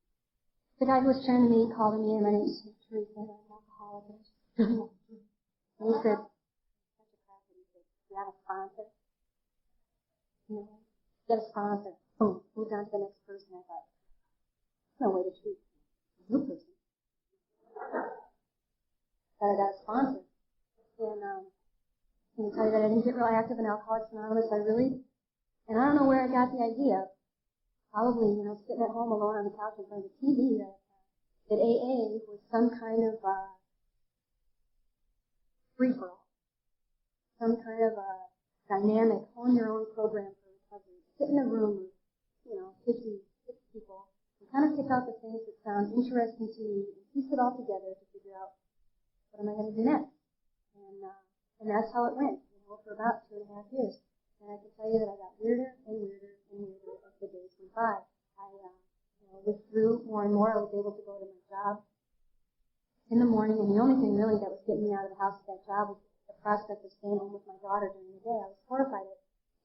the guy who was trying to meet called me, and my name is Teresa, and I'm an alcoholic, and I just really want to drink. And he said, such a crap, and he said, do you have a sponsor? Get a sponsor. Boom, moved on to the next person. I thought, no way to treat a new person. that I got a sponsor. And I can tell you that I didn't get real active in Alcoholics Anonymous. I don't know where I got the idea. Probably, sitting at home alone on the couch in front of the TV, that AA was some kind of free-for-all, some kind of dynamic, own your own program for recovery. Sit in a room with, 50, 60 people, and kind of pick out the things that sound interesting to me, and piece it all together to figure out what am I going to do next. And that's how it went, for about 2.5 years. And I can tell you that I got weirder and weirder and weirder as the days went by. I withdrew more and more. I was able to go to my job in the morning, and the only thing really that was getting me out of the house at that job was the prospect of staying home with my daughter during the day. I was horrified at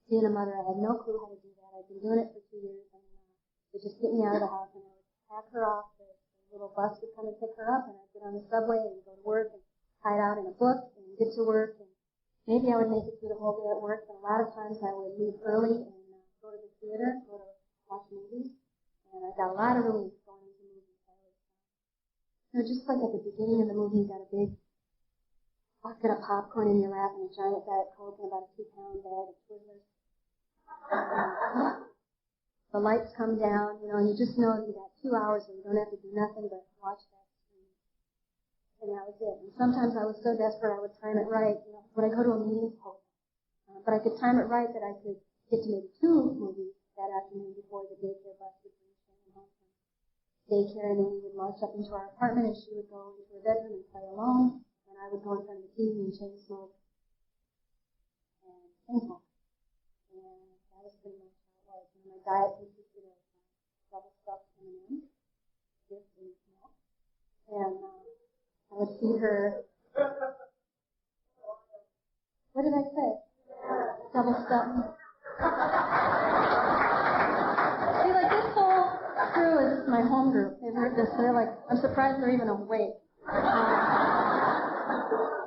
being a mother. I had no clue how to do that. I'd been doing it for 2 years, and it would just get me out of the house, and I would pack her off. The little bus would come and pick her up, and I'd get on the subway and go to work and hide out in a book and get to work. And maybe I would make it through the whole day at work, but a lot of times I would leave early and go to the theater, go to watch movies, and I got a lot of relief going into movies. Just like at the beginning of the movie, you got a big bucket of popcorn in your lap and a giant Diet Coke and about a 2-pound bag of Twizzlers. The lights come down, and you just know that you got 2 hours where you don't have to do nothing but watch that screen. And that was it. And sometimes I was so desperate I would time it right. When I go to a meeting, but I could time it right that I could get to maybe 2 movies that afternoon before the daycare bus would bring Shannon home from daycare, and then we would march up into our apartment, and she would go into her bedroom and play alone, and I would go in front of the TV and chain smoke and chain smoke. And that was pretty much how it was. And my diet consisted of double stuffed M&M's, chips, and milk. And I would feed her. What did I say? Double stuffed. See, like this whole crew is my home group. They've heard this. They're like, I'm surprised they're even awake.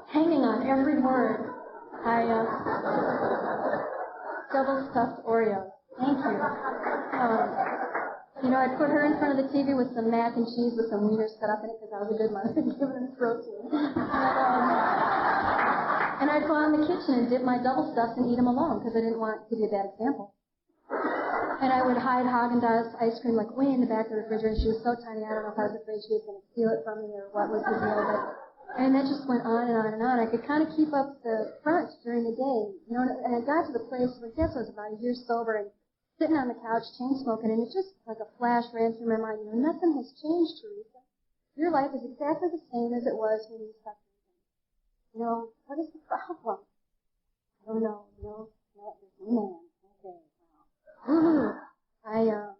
Hanging on every word. Double stuffed Oreos. Thank you. I'd put her in front of the TV with some mac and cheese with some wieners cut up in it because I was a good mother and giving her protein. And I'd go out in the kitchen and dip my double stuffs and eat them alone because I didn't want to give you a bad example. And I would hide Haagen-Dazs ice cream like way in the back of the refrigerator. She was so tiny, I don't know if I was afraid she was going to steal it from me or what was the deal. And that just went on and on and on. I could kind of keep up the front during the day, and I got to the place where I guess I was about a year sober and sitting on the couch, chain smoking, and it just like a flash ran through my mind. Nothing has changed, Teresa. Your life is exactly the same as it was when you stopped drinking. What is the problem? I don't know. No, there's no man. Okay, wow.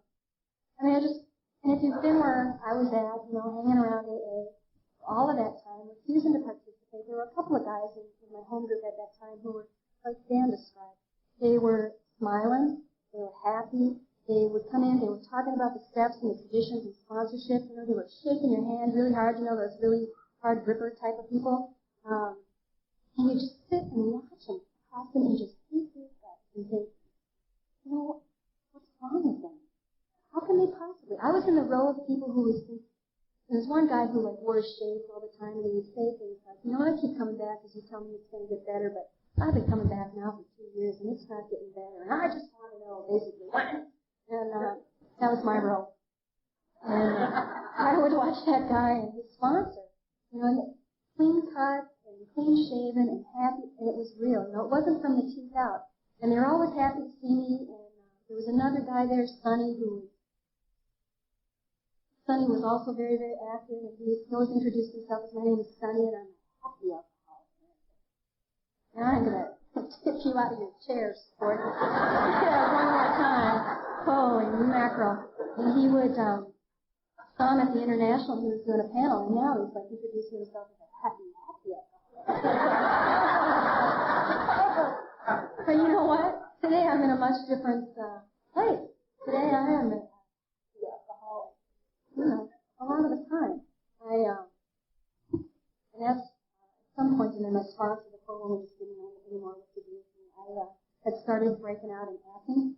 And if you've been where I was at, hanging around AA, all of that time, refusing to participate, there were a couple of guys in my home group at that time who were, like Dan described, they were smiling, they were happy, they would come in, they were talking about the steps and the traditions and sponsorship, they were shaking your hand really hard, those really hard gripper type of people. And you just sit and watch them, cross them, and just think through that and think, what's wrong with them? How can they possibly? I was in the row of people who was, there was one guy who wore his shades all the time, and he would say things like, I keep coming back because you tell me it's going to get better, but I've been coming back now for 2 years, and it's not getting better, and I just want to know, basically, when? And that was my role. And I would watch that guy and his sponsor, and clean cut and clean shaven and happy, and it was real. It wasn't from the teeth out. And they were always happy to see me, and there was another guy there, Sonny was also very, very active, and he always introduced himself as, my name is Sonny, and I'm a happy alcoholic. Now I'm going to tip you out of your chair, sport. Yeah, one more time. Holy mackerel. And he would, saw him at the International, he was doing a panel, and now he's like introducing himself as a happy alcoholic. But you know what? Today I'm in a much different place. Today I am a happy alcoholic. A lot of the time. And that's at some point in my sponsor, the poor woman just didn't know anymore what to do with me. I had started breaking out in acne.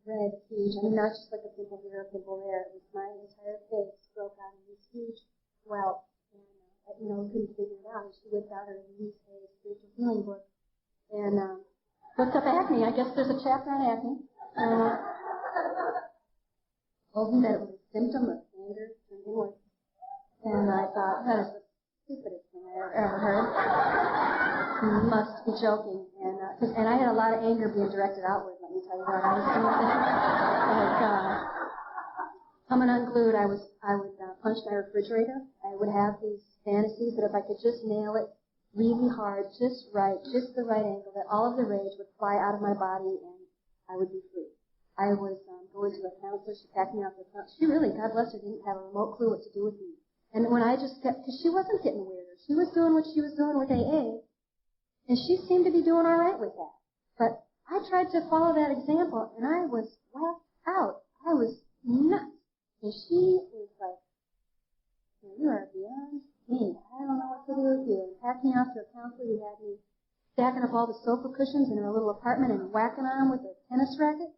Red, huge. Not just like a pimple here, a pimple there. It was my entire face broke out in these huge welts. And couldn't figure it out. And she whipped out her Louise Hay spiritual healing book and looked up acne. I guess there's a chapter on acne. Told me that it was a symptom of anger turned inward. And I thought, that is the stupidest thing I ever heard. You must be joking. And I had a lot of anger being directed outward, let me tell you that. I was doing things like, coming unglued, I would punch my refrigerator. I would have these fantasies that if I could just nail it really hard, just right, just the right angle, that all of the rage would fly out of my body and I would be free. I was going to a counselor. She packed me off to a counselor. She really, God bless her, didn't have a remote clue what to do with me. And when I just kept, because she wasn't getting weirder. She was doing what she was doing with AA, and she seemed to be doing all right with that. But I tried to follow that example, and I was whacked out. I was nuts. And she was like, you are beyond me. I don't know what to do with you. And packed me off to a counselor who had me stacking up all the sofa cushions in her little apartment and whacking on them with a tennis racket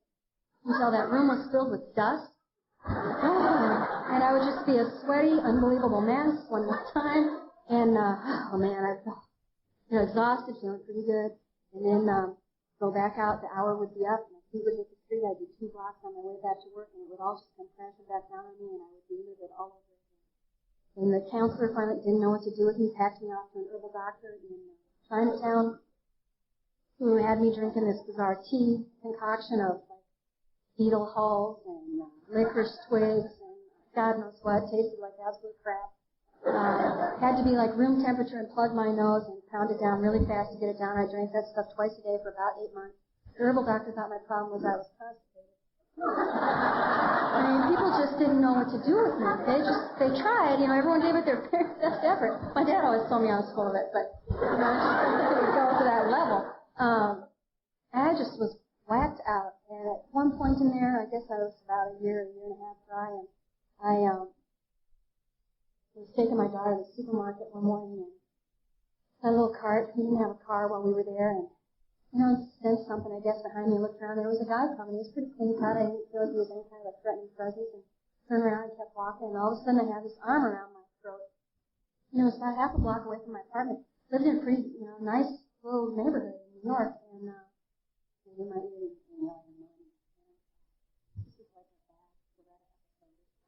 until that room was filled with dust. And I would just be a sweaty, unbelievable mess one more time. And, I felt exhausted, feeling pretty good. And then go back out. The hour would be up, and my feet would hit the street. I'd be 2 blocks on my way back to work, and it would all just come crashing back down on me, and I would relive it all over again. And the counselor finally didn't know what to do with me, packed me off to an herbal doctor in Chinatown, who had me drinking this bizarre tea concoction of beetle hulls and licorice twigs and God knows what. Tasted like absolute crap. Had to be like room temperature and plug my nose and pound it down really fast to get it down. I drank that stuff twice a day for about 8 months. The herbal doctor thought my problem was I was constipated. I mean, people just didn't know what to do with me. They tried, everyone gave it their best effort. My dad always told me I was full of it, but, it would go to that level. I just was whacked out. And at one point in there, I guess I was about a year and a half dry, and I was taking my daughter to the supermarket one morning and had a little cart. We didn't have a car while we were there, and sensed something, I guess, behind me. I looked around. There was a guy coming. He was pretty clean cut. I didn't feel like he was any kind of a threatening presence. And turned around and kept walking. And all of a sudden, I had this arm around my throat. And it was about half a block away from my apartment. Lived in a pretty, nice little neighborhood in New York. And you might even this is like a bad episode.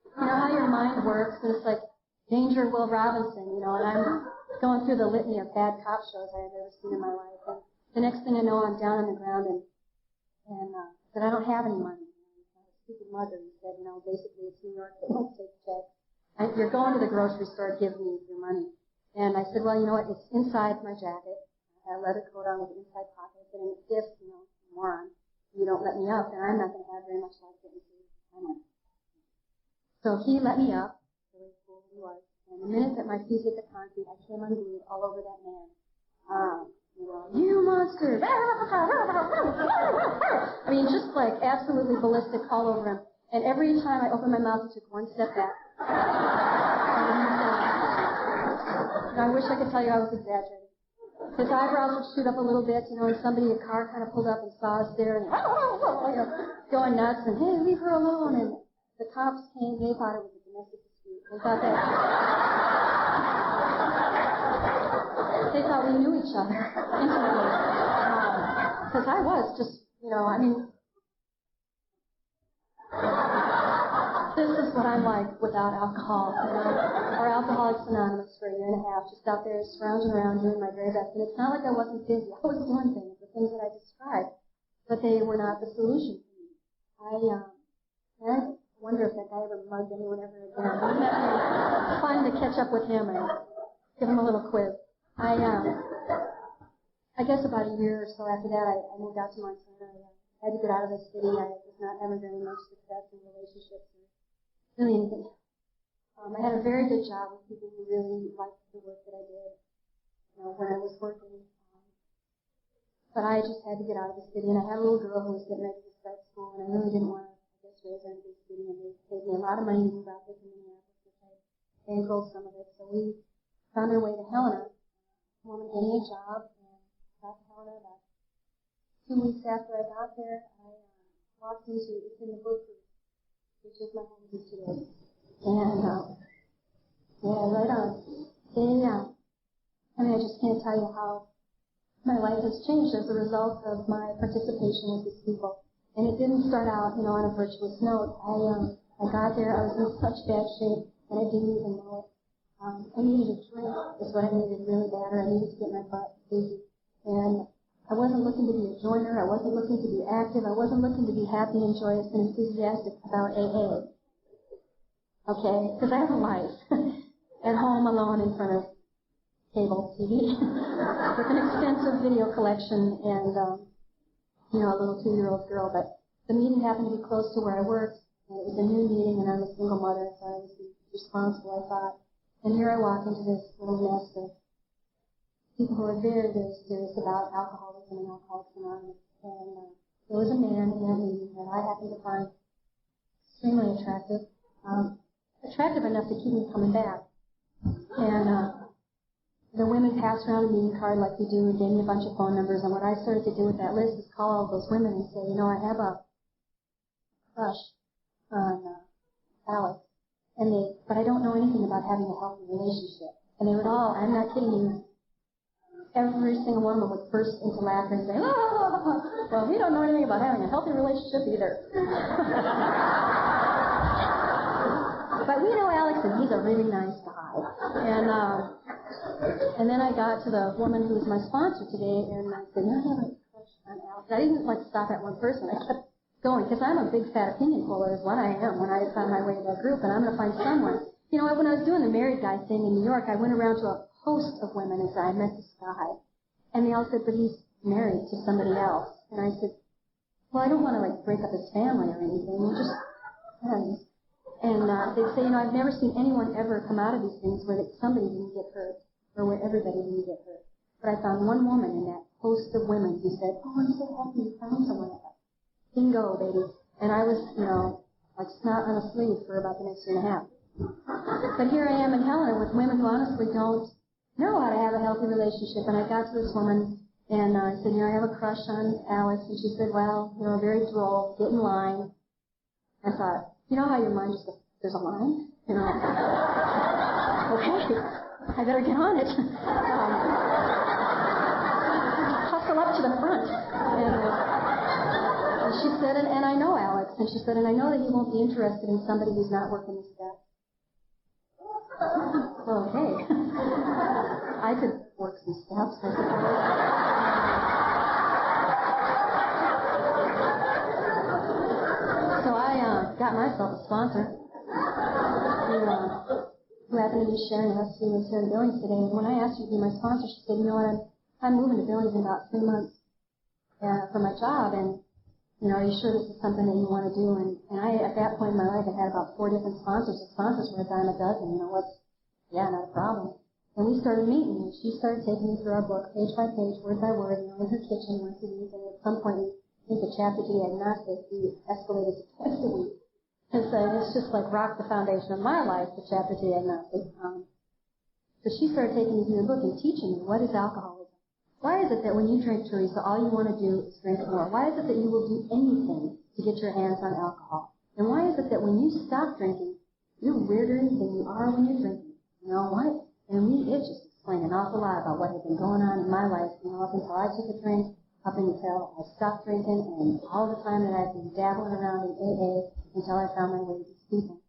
You know how your mind works, and it's like Danger Will Robinson, and I'm going through the litany of bad cop shows I had ever seen in my life. And the next thing I know, I'm down on the ground and said, I don't have any money. He's not a stupid mother. He said, basically it's New York. They don't take checks. You're going to the grocery store, give me your money. And I said, well, you know what? It's inside my jacket. I had a leather coat on with an inside pocket. I said, and if, moron, you don't let me up, then I'm not going to have very much life getting through. So he let me up. Really cool he was. And the minute that my feet hit the concrete, I came unglued all over that man. You monster! I mean, just like absolutely ballistic all over him. And every time I opened my mouth, he took one step back. And I wish I could tell you I was exaggerating. His eyebrows would shoot up a little bit, and a car kind of pulled up and saw us there, and going nuts, and hey, leave her alone. And the cops came. They thought it was a domestic dispute. They thought we knew each other intimately. Because I was just, this is what I'm like without alcohol, or Alcoholics Anonymous for a year and a half, just out there scrounging around doing my very best. And it's not like I wasn't busy. I was doing things, the things that I described, but they were not the solution for me. I wonder if that guy ever mugged anyone ever again. It's fun to catch up with him and give him a little quiz. I guess about a year or so after that, I moved out to Montana. I had to get out of the city. I was not having very much success in relationships or really anything. I had a very good job with people who really liked the work that I did, when I was working. But I just had to get out of the city, and I had a little girl who was getting ready to start school, and I really didn't want to, raise her in a big city, and they paid me a lot of money to move out there to Minneapolis, which I bankrolled some of it. So we found our way to Helena. A woman gave me a job, and got to Helena about 2 weeks after I got there. I walked into, it's in the book, which is my home today. And, right on. I just can't tell you how my life has changed as a result of my participation with these people. And it didn't start out, on a virtuous note. I got there, I was in such bad shape, and I didn't even know it. I needed a drink, is what I needed really bad, or I needed to get my butt busy. And I wasn't looking to be a joiner, I wasn't looking to be active, I wasn't looking to be happy and joyous and enthusiastic about AA. Okay? Because I have a life. At home alone in front of cable TV with an extensive video collection and, a little 2-year-old girl. But the meeting happened to be close to where I worked, and it was a new meeting, and I'm a single mother, so I was responsible, I thought. And here I walk into this little nest of people who are very, very serious about alcoholism and Alcoholics Anonymous. And there was a man in that meeting that I happened to find extremely attractive, attractive enough to keep me coming back. And the women passed around a meeting card like we do and gave me a bunch of phone numbers. And what I started to do with that list is call all those women and say, I have a crush on Alex. But I don't know anything about having a healthy relationship. And they would all, I'm not kidding you, every single one of them would burst into laughter and say, well, we don't know anything about having a healthy relationship either. But we know Alex, and he's a really nice guy. And then I got to the woman who was my sponsor today, and I said, I have a crush on Alex. I didn't stop at one person. I kept going, because I'm a big fat opinion puller is what I am when I found my way to that group, and I'm going to find someone. When I was doing the married guy thing in New York, I went around to a host of women and said, I met this guy. And they all said, but he's married to somebody else. And I said, well, I don't want to, break up his family or anything. We're just friends. And they'd say, I've never seen anyone ever come out of these things where somebody didn't get hurt or where everybody didn't get hurt. But I found one woman in that host of women who said, oh, I'm so happy you found someone like that. Bingo, baby. And I was, like snot on a sleeve for about the next year and a half. But here I am in Helena with women who honestly don't know how to have a healthy relationship. And I got to this woman, and I said, I have a crush on Alex. And she said, well, very droll, get in line. I thought, how your mind just goes, there's a line? Okay, I better get on it. Hustle up to the front. And she said, and I know Alex. And she said, and I know that he won't be interested in somebody who's not working the steps. Okay. I could work some steps, I suppose. So I got myself a sponsor who happened to be Sharon S., who was here in Billings today. And when I asked her to be my sponsor, she said, what, I'm moving to Billings in about 3 months for my job, and are you sure this is something that you want to do? And I, at that point in my life, had about 4 different sponsors. The sponsors were a dime a dozen. Not a problem. And we started meeting, and she started taking me through our book, page by page, word by word, in her kitchen once a week. And at some point, I think the chapter to the agnostic, we escalated to twice a week. And so it's just rocked the foundation of my life, the chapter to the agnostic. So she started taking me through the book and teaching me, what is alcoholism? Why is it that when you drink, Teresa, all you want to do is drink more? Why is it that you will do anything to get your hands on alcohol? And why is it that when you stop drinking, you're weirder than you are when you're drinking? What? And it just explained an awful lot about what had been going on in my life, up until I took a drink, up until I stopped drinking, and all the time that I've been dabbling around in AA until I found my way to these people.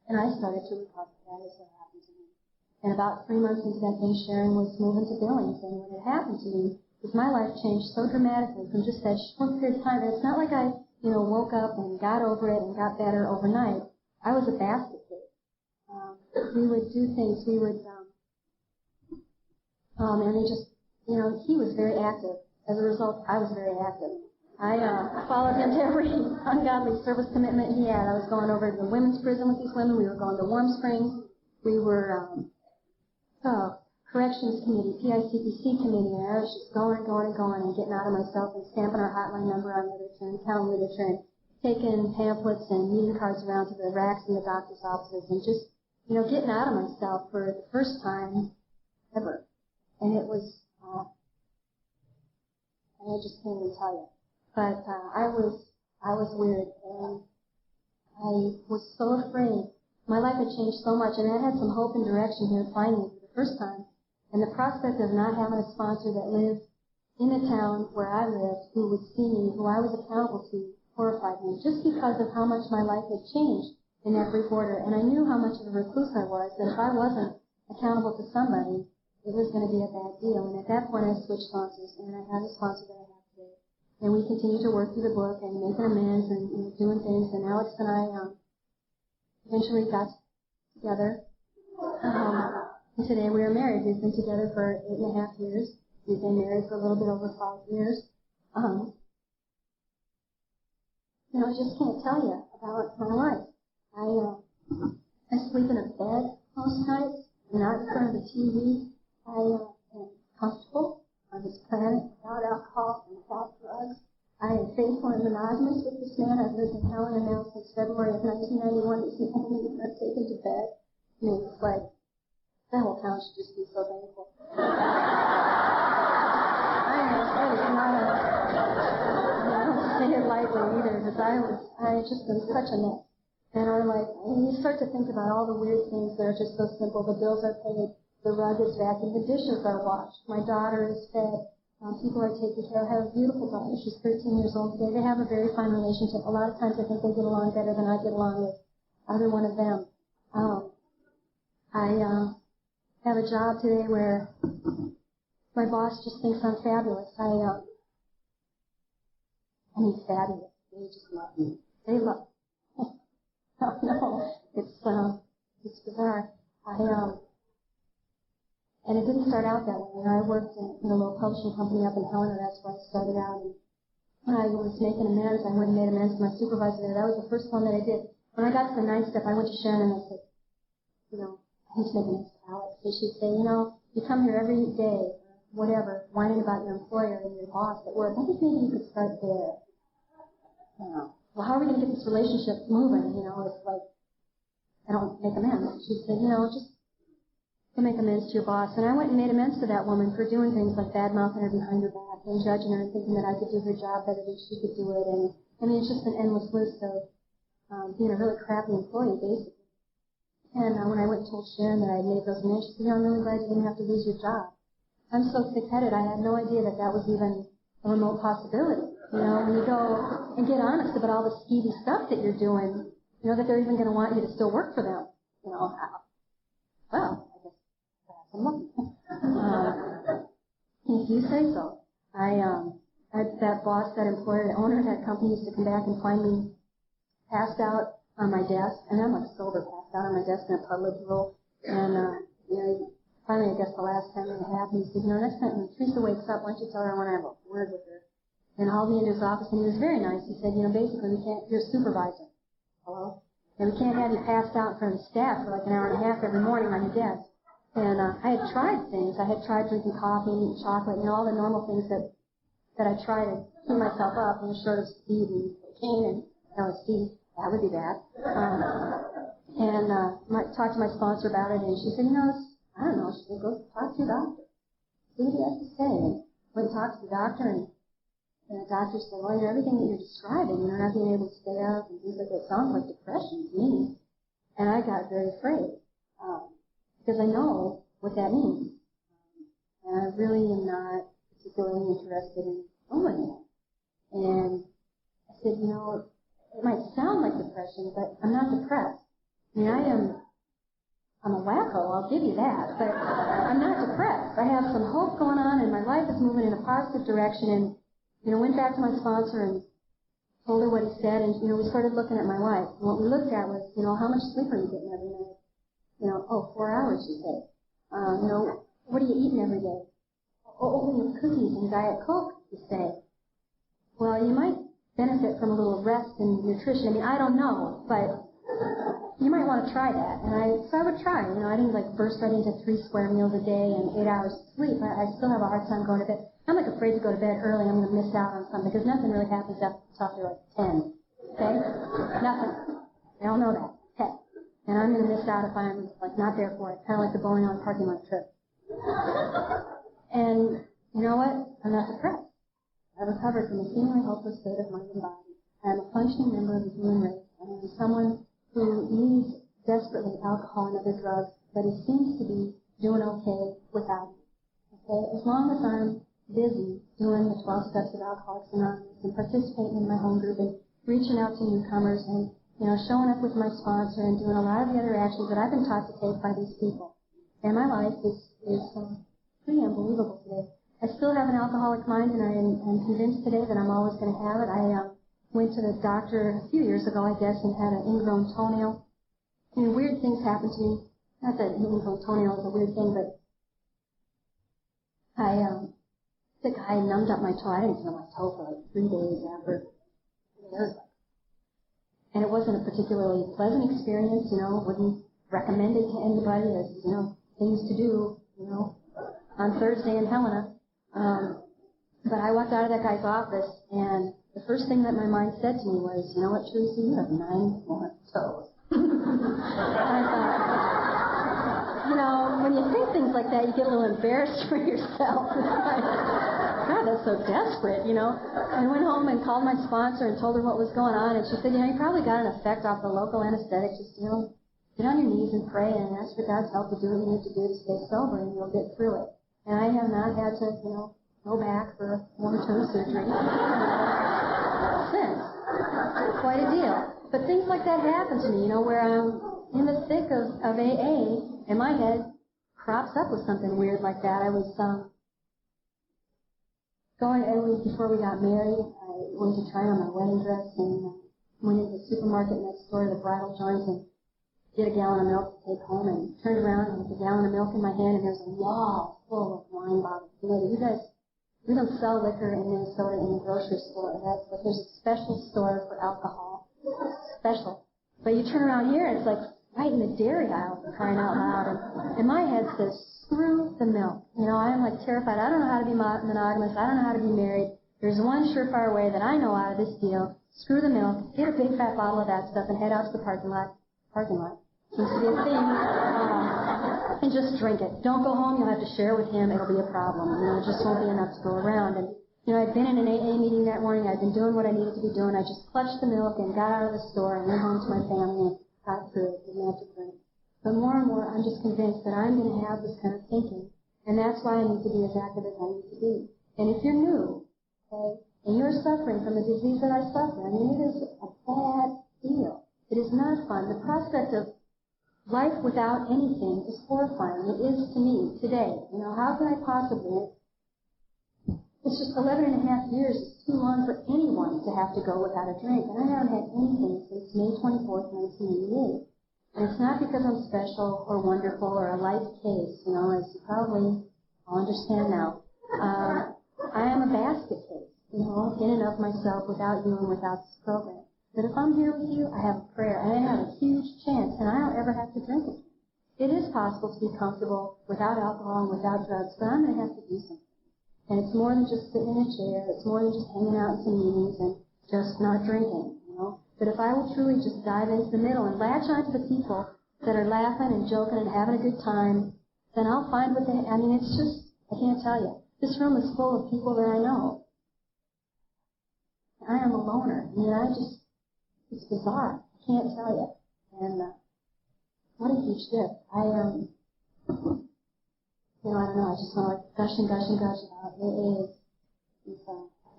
And I started to recover. That is what happened to me. And about 3 months into that thing, Sharon was moving to Billings, and what had happened to me was my life changed so dramatically from just that short period of time. And it's not like I, woke up and got over it and got better overnight. I was a basket case. We would do things. We would, and they just, he was very active. As a result, I was very active. I followed him to every ungodly service commitment he had. I was going over to the women's prison with these women. We were going to Warm Springs. We were corrections committee, PICPC committee, and I was just going and getting out of myself and stamping our hotline number on literature and counting literature and taking pamphlets and meeting cards around to the racks in the doctor's offices and just, getting out of myself for the first time ever. And it was, I just can't even tell you. But I was weird, and I was so afraid. My life had changed so much, and I had some hope and direction here finally. For the first time. And the prospect of not having a sponsor that lived in the town where I lived, who would see me, who I was accountable to, horrified me, just because of how much my life had changed in that brief order. And I knew how much of a recluse I was, that if I wasn't accountable to somebody, it was going to be a bad deal. And at that point, I switched sponsors, and I have a sponsor that I have today. And we continue to work through the book and making amends and doing things. And Alex and I eventually got together. And today we are married. We've been together for 8.5 years. We've been married for a little bit over 5 years. I just can't tell you about my life. I sleep in a bed most nights, not in front of the TV. I am comfortable on this planet without alcohol and without drugs. I am faithful and monogamous with this man. I've lived in Helena now since February of 1991. He's the only one I've taken to bed. I mean, it's like, the whole town should just be so thankful. I don't say it lightly either, because I just been such a mess. And you start to think about all the weird things that are just so simple. The bills are paid, the rug is vacuumed, the dishes are washed, my daughter is fed, people are taken care of. I have a beautiful daughter. She's 13 years old today. They have a very fine relationship. A lot of times I think they get along better than I get along with either one of them. I have a job today where my boss just thinks I'm fabulous. I mean, fabulous. They just love me. They love me. No, it's bizarre. And it didn't start out that way. I worked in a little publishing company up in Helena. That's where I started out. And when I was making amends, I went and made amends to my supervisor there. That was the first one that I did. When I got to the 9th step, I went to Sharon and I said, I need to make amends to Alex. And she'd say, you come here every day, whatever, whining about your employer and your boss at work. I think maybe you could start there. Well, how are we going to get this relationship moving? It's like, I don't make amends. She said, just to make amends to your boss. And I went and made amends to that woman for doing things like bad-mouthing her behind her back and judging her and thinking that I could do her job better than she could do it. And, it's just an endless list of being a really crappy employee, basically. And when I went and told Sharon that I had made those amends, she said, I'm really glad you didn't have to lose your job. I'm so thick-headed, I had no idea that that was even a remote possibility. When you go and get honest about all the skeevy stuff that you're doing, that they're even going to want you to still work for them. Well, I guess perhaps I'm lucky. If you say so. That boss, that employer, the owner of that company used to come back and find me passed out on my desk, and I'm like sober, passed out on my desk in a public role. And, finally, I guess the last time it happened, he said, next time when Teresa wakes up, why don't you tell her I want to have a word with her? And hauled me into his office, and he was very nice. He said, basically, you're a supervisor. Hello? And we can't have you passed out in front of the staff for like an hour and a half every morning on your desk. And I had tried things. I had tried drinking coffee and eating chocolate, all the normal things that I try to keep myself up, short of speed and cocaine and LSD. That would be bad. Talked to my sponsor about it, and she said, I don't know. She said, go talk to your doctor. See what he has to say. And went and talked to the doctor, and the doctor said, well, everything that you're describing, not being able to stay up and things like that, sounds like depression to me. And I got very afraid, because I know what that means. And I really am not particularly interested in going there. And I said, it might sound like depression, but I'm not depressed. I'm a wacko, I'll give you that, but I'm not depressed. I have some hope going on, and my life is moving in a positive direction, and went back to my sponsor and told her what he said, and, we started looking at my life. And what we looked at was, how much sleep are you getting every night? 4 hours, she said. What are you eating every day? Only cookies and Diet Coke, you say. Well, you might benefit from a little rest and nutrition. I don't know, but you might want to try that. And so I would try. I didn't burst right into 3 square meals a day and 8 hours of sleep. I still have a hard time going to bed. I'm afraid to go to bed early. I'm going to miss out on something because nothing really happens after 10. Okay? Nothing. They all know that. Okay. And I'm going to miss out if I'm not there for it. Kind of like the bowling alley parking lot trip. And you know what? I'm not depressed. I recovered from a seemingly hopeless state of mind and body. I am a functioning member of the human race. I am someone who needs desperately alcohol and other drugs, but he seems to be doing okay long as I'm busy doing the 12 steps of Alcoholics Anonymous and participating in my home group and reaching out to newcomers and, showing up with my sponsor and doing a lot of the other actions that I've been taught to take by these people. And my life is pretty unbelievable today. I still have an alcoholic mind, and I'm convinced today that I'm always going to have it. I went to the doctor a few years ago, I guess, and had an ingrown toenail. Weird things happen to me. Not that an ingrown toenail is a weird thing, but the guy numbed up my toe. I didn't feel my toe for like 3 days after. And it wasn't a particularly pleasant experience, wouldn't recommend it to anybody as, things to do, on Thursday in Helena. But I walked out of that guy's office, and the first thing that my mind said to me was, you know what, Teresa, you have 9 more toes. I thought, when you say things like that, you get a little embarrassed for yourself. God, that's so desperate, I went home and called my sponsor and told her what was going on, and she said, you probably got an effect off the local anesthetic. Just, get on your knees and pray and ask for God's help to do what you need to do to stay sober, and you'll get through it. And I have not had to, go back for more toe surgery since. Quite a deal. But things like that happen to me, where I'm in the thick of AA, and my head crops up with something weird like that. It was before we got married. I went to try on my wedding dress and went into the supermarket next door to the bridal joint and get a gallon of milk to take home, and turned around and with a gallon of milk in my hand, and there's a wall full of wine bottles. You guys, we don't sell liquor in Minnesota in the grocery store. But there's a special store for alcohol. Special. But you turn around here, and it's like right in the dairy aisle, for crying out loud. And my head says, screw the milk. I'm like terrified. I don't know how to be monogamous. I don't know how to be married. There's one surefire way that I know out of this deal. Screw the milk. Get a big fat bottle of that stuff and head out to the parking lot. Seems to be a theme. And just drink it. Don't go home. You'll have to share with him. It'll be a problem. It just won't be enough to go around. And, I'd been in an AA meeting that morning. I'd been doing what I needed to be doing. I just clutched the milk and got out of the store and went home to my family and got through it. Didn't have to drink. But more and more, I'm just convinced that I'm going to have this kind of thinking. And that's why I need to be as active as I need to be. And if you're new, okay, and you're suffering from the disease that I suffer, it is a bad deal. It is not fun. The prospect of life without anything is horrifying. It is to me today. How can I possibly? It's just 11 and a half years is too long for anyone to have to go without a drink. And I haven't had anything since May 24th, 1988. And it's not because I'm special or wonderful or a life case, as you probably all understand now. I am a basket case, in and of myself without you and without this program. But if I'm here with you, I have a prayer, and I have a huge chance, and I don't ever have to drink it. It is possible to be comfortable without alcohol and without drugs, but I'm going to have to do something. And it's more than just sitting in a chair. It's more than just hanging out in some meetings and just not drinking, But if I will truly just dive into the middle and latch onto the people that are laughing and joking and having a good time, then I'll find what it's just, I can't tell you. This room is full of people that I know. I am a loner. It's bizarre. I can't tell you. And what a huge gift. I don't know. I just want to gush about AA. These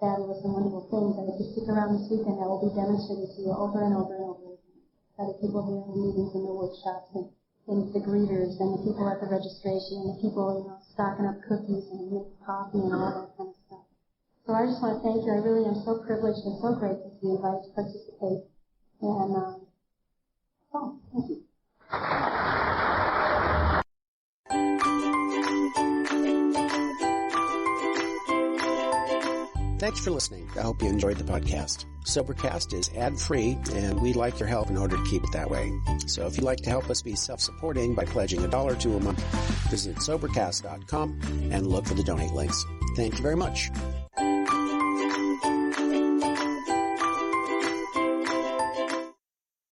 fabulous and wonderful things. And if you stick around this weekend, that will be demonstrated to you over and over and over again. By the people here in the meetings and the workshops and the greeters and the people at the registration and the people, stocking up cookies and making coffee and all that kind of stuff. So I just want to thank you. I really am so privileged and so grateful to be invited to participate. And, thank you. Thanks for listening. I hope you enjoyed the podcast. Sobercast is ad-free, and we'd like your help in order to keep it that way. So if you'd like to help us be self-supporting by pledging $1 or $2 a month, visit Sobercast.com and look for the donate links. Thank you very much.